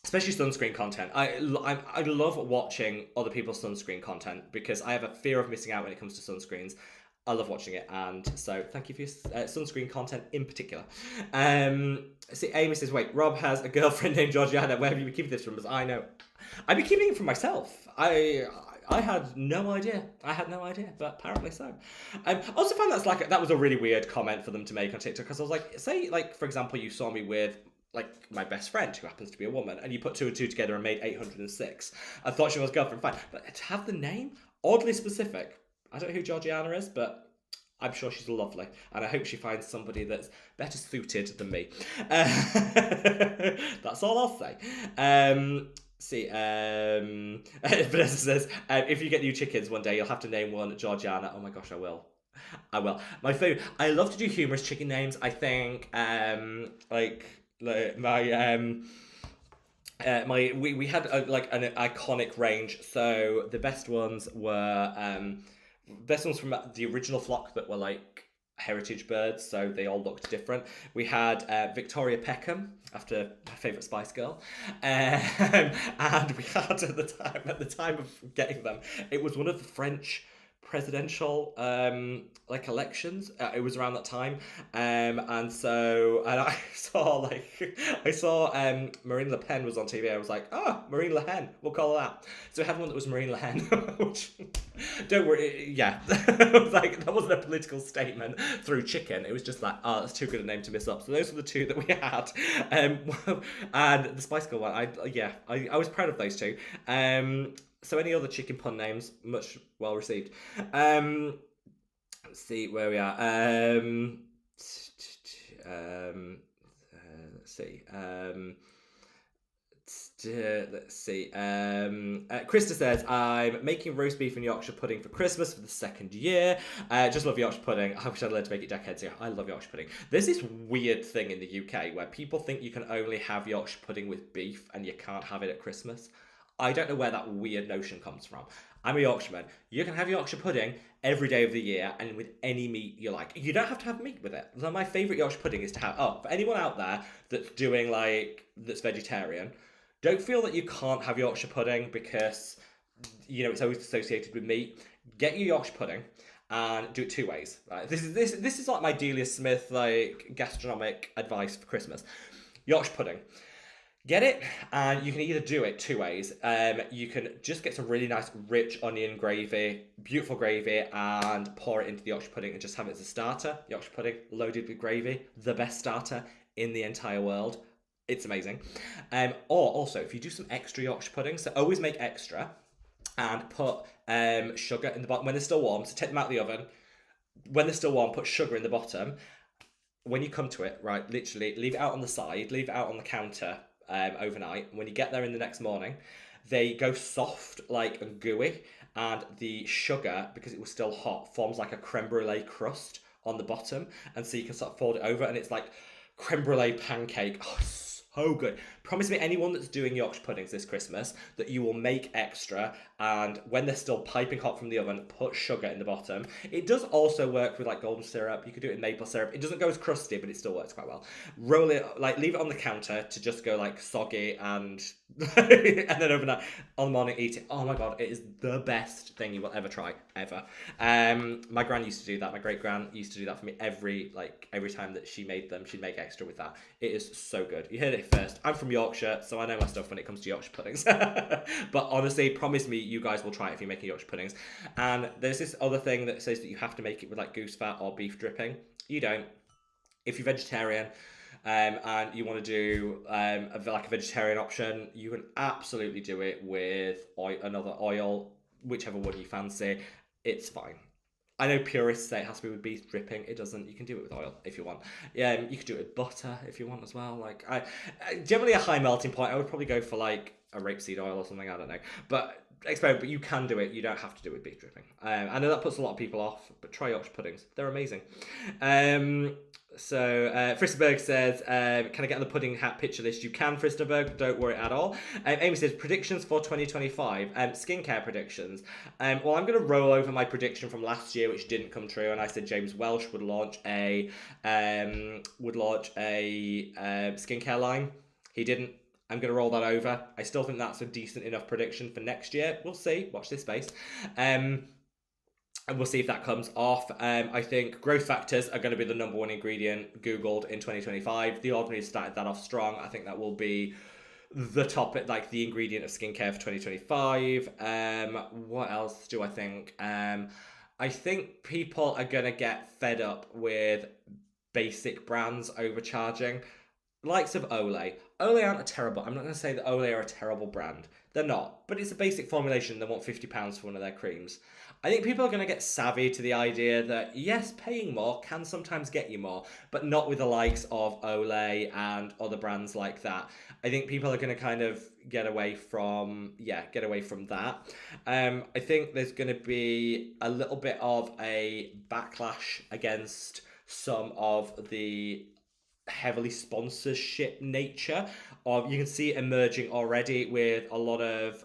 Especially sunscreen content. I love watching other people's sunscreen content because I have a fear of missing out when it comes to sunscreens. I love watching it, and so thank you for your sunscreen content in particular. See, Amy says, wait, Rob has a girlfriend named Georgiana. Where have you been keeping this from? As I know, I've been keeping it from myself. I had no idea. I had no idea, but apparently so. I also found that was a really weird comment for them to make on TikTok, because I was like, say, like, for example, you saw me with like my best friend who happens to be a woman, and you put two and two together and made 806. I thought she was girlfriend, fine, but to have the name oddly specific. I don't know who Georgiana is, but I'm sure she's lovely, and I hope she finds somebody that's better suited than me. That's all I'll say. Vanessa says, if you get new chickens one day, you'll have to name one Georgiana. Oh my gosh, I will. I will. My food. I love to do humorous chicken names. I think, we had like an iconic range. So the best ones from the original flock that were like heritage birds, so they all looked different. We had Victoria Peckham, after my favourite Spice Girl, and we had at the time of getting them, it was one of the French presidential like elections. It was around that time, and I saw Marine Le Pen was on TV. I was like, Marine Le Pen, we'll call her that. So we had one that was Marine Le Pen, which, don't worry, yeah, it was like, that wasn't a political statement through chicken. It was just like, that's too good a name to miss up. So those were the two that we had, and the Spice Girl one. I was proud of those two. So any other chicken pun names, much well received. Let's see where we are. Let's see. Let's see. Krista says, I'm making roast beef and Yorkshire pudding for Christmas for the second year. Just love Yorkshire pudding. I wish I'd learned to make it decades ago. I love Yorkshire pudding. There's this weird thing in the UK where people think you can only have Yorkshire pudding with beef and you can't have it at Christmas. I don't know where that weird notion comes from. I'm a Yorkshireman. You can have Yorkshire pudding every day of the year and with any meat you like. You don't have to have meat with it. My favourite Yorkshire pudding is to have... for anyone out there that's doing that's vegetarian, don't feel that you can't have Yorkshire pudding because, it's always associated with meat. Get your Yorkshire pudding and do it two ways. Right? This is like my Delia Smith gastronomic advice for Christmas. Yorkshire pudding. Get it, and you can either do it two ways. You can just get some really nice, rich onion gravy, beautiful gravy, and pour it into the Yorkshire pudding and just have it as a starter. Yorkshire pudding loaded with gravy, the best starter in the entire world. It's amazing. Or also, if you do some extra Yorkshire pudding, so always make extra, and put sugar in the bottom when they're still warm. So take them out of the oven. When they're still warm, put sugar in the bottom. When you come to it, right, literally leave it out on the side, leave it out on the counter. Overnight. When you get there in the next morning, they go soft, and gooey, and the sugar, because it was still hot, forms like a creme brulee crust on the bottom, and so you can sort of fold it over, and it's like creme brulee pancake. Oh, so good. Promise me, anyone that's doing Yorkshire puddings this Christmas, that you will make extra, and when they're still piping hot from the oven, put sugar in the bottom. It does also work with golden syrup. You could do it in maple syrup. It doesn't go as crusty, but it still works quite well. Roll it, leave it on the counter to just go soggy, and and then overnight on the morning eat it. Oh my god, it is the best thing you will ever try, ever. My gran used to do that. My great gran used to do that for me every time that she made them. She'd make extra with that. It is so good. You heard it first. I'm from Yorkshire, so I know my stuff when it comes to Yorkshire puddings. But honestly, promise me you guys will try it if you're making Yorkshire puddings. And there's this other thing that says that you have to make it with goose fat or beef dripping. You don't. If you're vegetarian and you want to do a vegetarian option, you can absolutely do it with another oil, whichever one you fancy. It's fine. I know purists say it has to be with beef dripping. It doesn't. You can do it with oil if you want. Yeah, you could do it with butter if you want as well. I generally a high melting point. I would probably go for a rapeseed oil or something. I don't know, but experiment. But you can do it. You don't have to do it with beef dripping. I know that puts a lot of people off, but try Yorkshire puddings. They're amazing. So Fristerberg says, can I get on the pudding hat picture list? You can, Fristerberg, don't worry at all. Amy says, predictions for 2025. Skincare predictions. Well, I'm going to roll over my prediction from last year, which didn't come true, and I said James Welsh would launch a skincare line. He didn't. I'm going to roll that over. I still think that's a decent enough prediction for next year. We'll see. Watch this space. and we'll see if that comes off. I think growth factors are going to be the number one ingredient Googled in 2025. The Ordinary started that off strong. I think that will be the topic, like the ingredient of skincare for 2025. What else do I think? I think people are going to get fed up with basic brands overcharging. Likes of Olay. Olay aren't a terrible. I'm not going to say that Olay are a terrible brand. They're not. But it's a basic formulation. They want £50 for one of their creams. I think people are going to get savvy to the idea that, yes, paying more can sometimes get you more, but not with the likes of Olay and other brands like that. I think people are going to kind of get away from that. I think there's going to be a little bit of a backlash against some of the heavily sponsorship nature of, you can see it emerging already with a lot of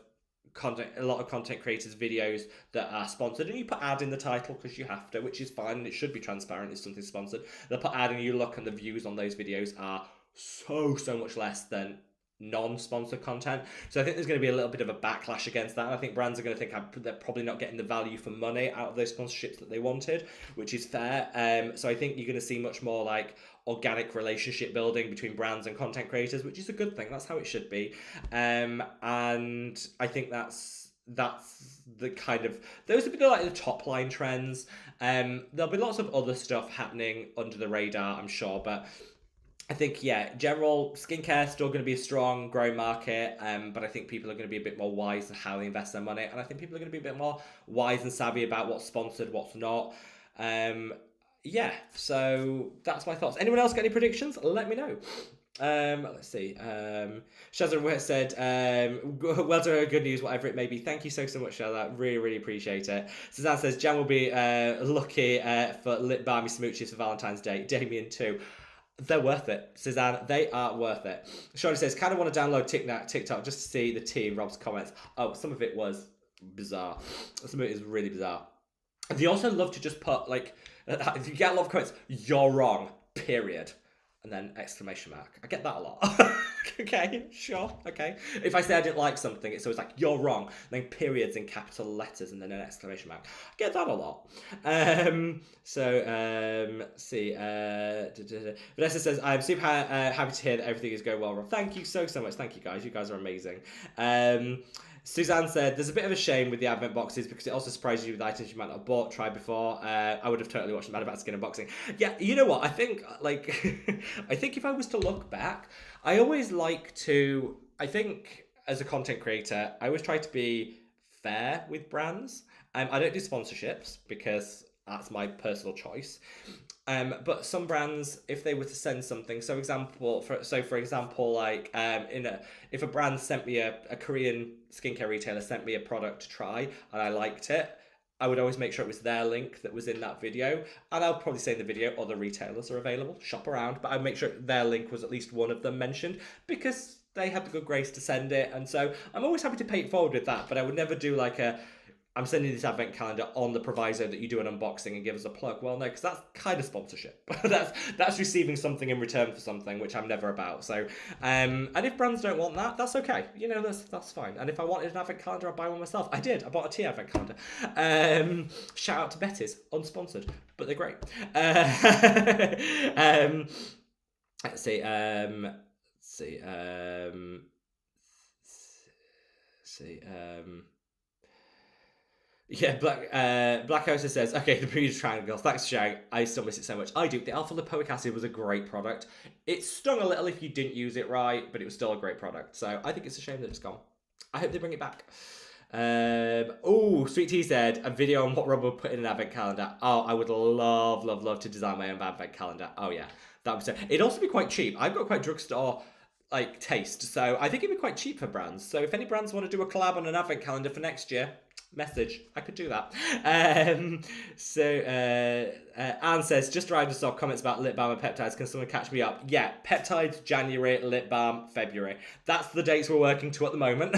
content creators videos that are sponsored, and you put ad in the title because you have to, which is fine, and it should be transparent if something's sponsored. They'll put ad and you look and the views on those videos are so much less than non-sponsored content. So I think there's going to be a little bit of a backlash against that. And I think brands are going to think they're probably not getting the value for money out of those sponsorships that they wanted, which is fair. So I think you're going to see much more like organic relationship building between brands and content creators, which is a good thing. That's how it should be. And I think that's the kind of, those would be like the top line trends. There'll be lots of other stuff happening under the radar, I'm sure, but I think, yeah, general skincare still going to be a strong, growing market, but I think people are going to be a bit more wise in how they invest their money, and I think people are going to be a bit more wise and savvy about what's sponsored, what's not. Yeah, so that's my thoughts. Anyone else got any predictions? Let me know. Let's see. Shazza said, well done, good news, whatever it may be. Thank you so much, Shazza. Really appreciate it. Suzanne says, Jan will be lucky for lip balmy smooches for Valentine's Day. Damien too. They're worth it, Suzanne. They are worth it. Shirley says, kind of want to download TikTok just to see the tea in Rob's comments. Oh, some of it was bizarre. Some of it is really bizarre. They also love to just put, like, if you get a lot of comments, you're wrong, period. And then exclamation mark. I get that a lot. Okay, sure, okay. If I say I didn't like something, it's always like, you're wrong. And then periods in capital letters and then an exclamation mark. I get that a lot. See. Vanessa says, I'm super happy to hear that everything is going well, Rob. Thank you so much. Thank you, guys. You guys are amazing. Suzanne said, there's a bit of a shame with the advent boxes because it also surprises you with items you might not have bought, tried before. I would have totally watched the Mad About Skin unboxing. Yeah, you know what? I think, like, I think if I was to look back, I always like to, I think as a content creator, I always try to be fair with brands. I don't do sponsorships because that's my personal choice. But some brands, if they were to send something, for example, like if a brand sent me a Korean skincare retailer sent me a product to try and I liked it, I would always make sure it was their link that was in that video, and I'll probably say in the video other retailers are available, shop around, but I'd make sure their link was at least one of them mentioned because they had the good grace to send it, and so I'm always happy to pay it forward with that, but I would never do like I'm sending this advent calendar on the proviso that you do an unboxing and give us a plug. Well, no, because that's kind of sponsorship. that's receiving something in return for something, which I'm never about. So, and if brands don't want that, that's okay. You know, that's fine. And if I wanted an advent calendar, I'd buy one myself. I did. I bought a tea advent calendar. Shout out to Betty's, unsponsored, but they're great. Let's see. Yeah, Black House says, okay, the Bermuda Triangle, thanks for sharing. I still miss it so much. I do. The Alpha Lipoic acid was a great product. It stung a little if you didn't use it right, but it was still a great product. So I think it's a shame that it's gone. I hope they bring it back. Sweet Tea said, a video on what Rob would put in an advent calendar. Oh, I would love to design my own advent calendar. Oh yeah, that would be so. It'd also be quite cheap. I've got quite drugstore like taste, so I think it'd be quite cheap for brands. So if any brands want to do a collab on an advent calendar for next year, message. I could do that. Anne says, just arrived to stop comments about lip balm and peptides. Can someone catch me up? Yeah, peptides, January, lip balm, February. That's the dates we're working to at the moment.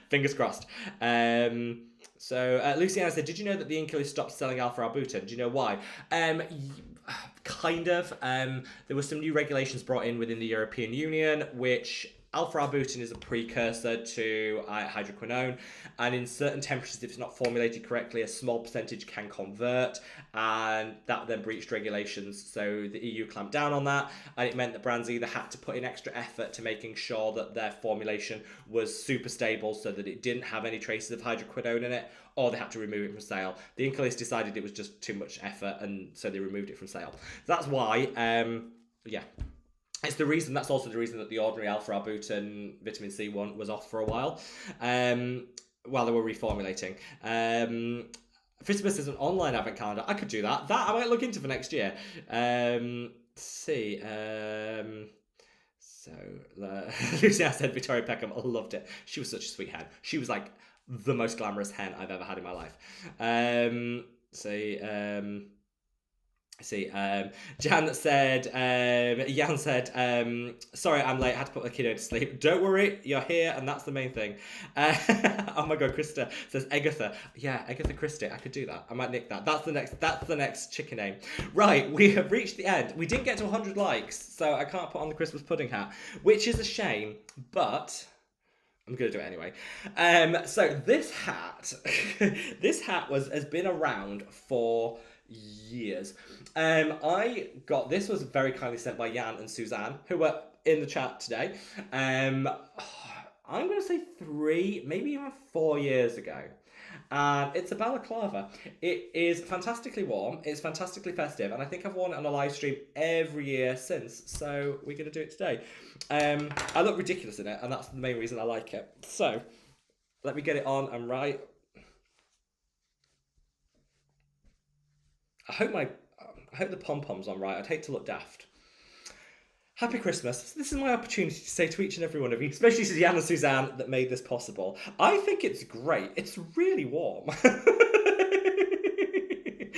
Fingers crossed. Luciana said, did you know that the Inculus stopped selling Alpha Arbutin? Do you know why? Kind of. There were some new regulations brought in within the European Union, which Alpha-arbutin is a precursor to hydroquinone, and in certain temperatures, if it's not formulated correctly, a small percentage can convert, and that then breached regulations. So the EU clamped down on that, and it meant that brands either had to put in extra effort to making sure that their formulation was super stable so that it didn't have any traces of hydroquinone in it, or they had to remove it from sale. The Incalist decided it was just too much effort, and so they removed it from sale. So that's why, yeah. That's also the reason that the ordinary alpha-arbutin vitamin C one was off for a while, while they were reformulating. Festive is an online advent calendar. I could do that. That I might look into for next year. Let's see. Lucy, I said Victoria Peckham. I loved it. She was such a sweet hen. She was like the most glamorous hen I've ever had in my life. Jan said, sorry, I'm late, I had to put the kiddo to sleep. Don't worry, you're here, and that's the main thing. Oh my god, Krista says Agatha. Yeah, Agatha Christie, I could do that. I might nick that. That's the next chicken name. Right, we have reached the end. We didn't get to 100 likes, so I can't put on the Christmas pudding hat, which is a shame, but I'm gonna do it anyway. So this hat, has been around for years. This was very kindly sent by Jan and Suzanne, who were in the chat today. I'm gonna say 3, maybe even 4 years ago. And it's a balaclava. It is fantastically warm, it's fantastically festive, and I think I've worn it on a live stream every year since, so we're gonna do it today. I look ridiculous in it, and that's the main reason I like it. So let me get it on and right. I hope the pom-pom's on right. I'd hate to look daft. Happy Christmas. This is my opportunity to say to each and every one of you, especially to Jan and Suzanne that made this possible. I think it's great. It's really warm.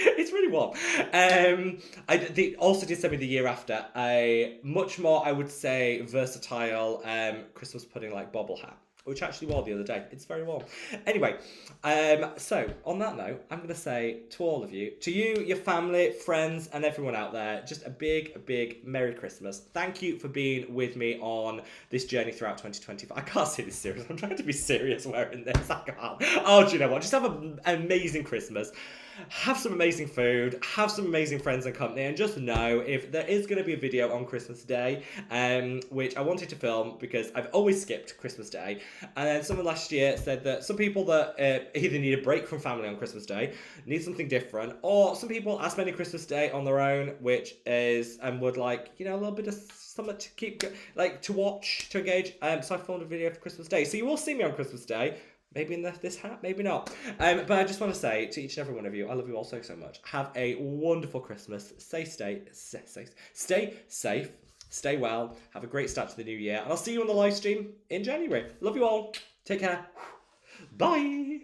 It's really warm. They also did send me the year after a much more, I would say, versatile Christmas pudding like bobble hat, which I actually wore the other day. It's very warm. Anyway, so on that note, I'm going to say to all of you, to you, your family, friends, and everyone out there, just a big, big Merry Christmas. Thank you for being with me on this journey throughout 2025. I can't say this serious. I'm trying to be serious wearing this. I can't. Oh, do you know what? Just have an amazing Christmas. Have some amazing food, have some amazing friends and company, and just know if there is going to be a video on Christmas Day, which I wanted to film because I've always skipped Christmas Day, and then someone last year said that some people that either need a break from family on Christmas Day, need something different, or some people are spending Christmas Day on their own, which is, and would like, a little bit of something to keep, to watch, to engage, so I filmed a video for Christmas Day, so you will see me on Christmas Day. Maybe in this hat, maybe not. But I just want to say to each and every one of you, I love you all so, so much. Have a wonderful Christmas. Stay safe, stay well. Have a great start to the new year. And I'll see you on the live stream in January. Love you all. Take care. Bye.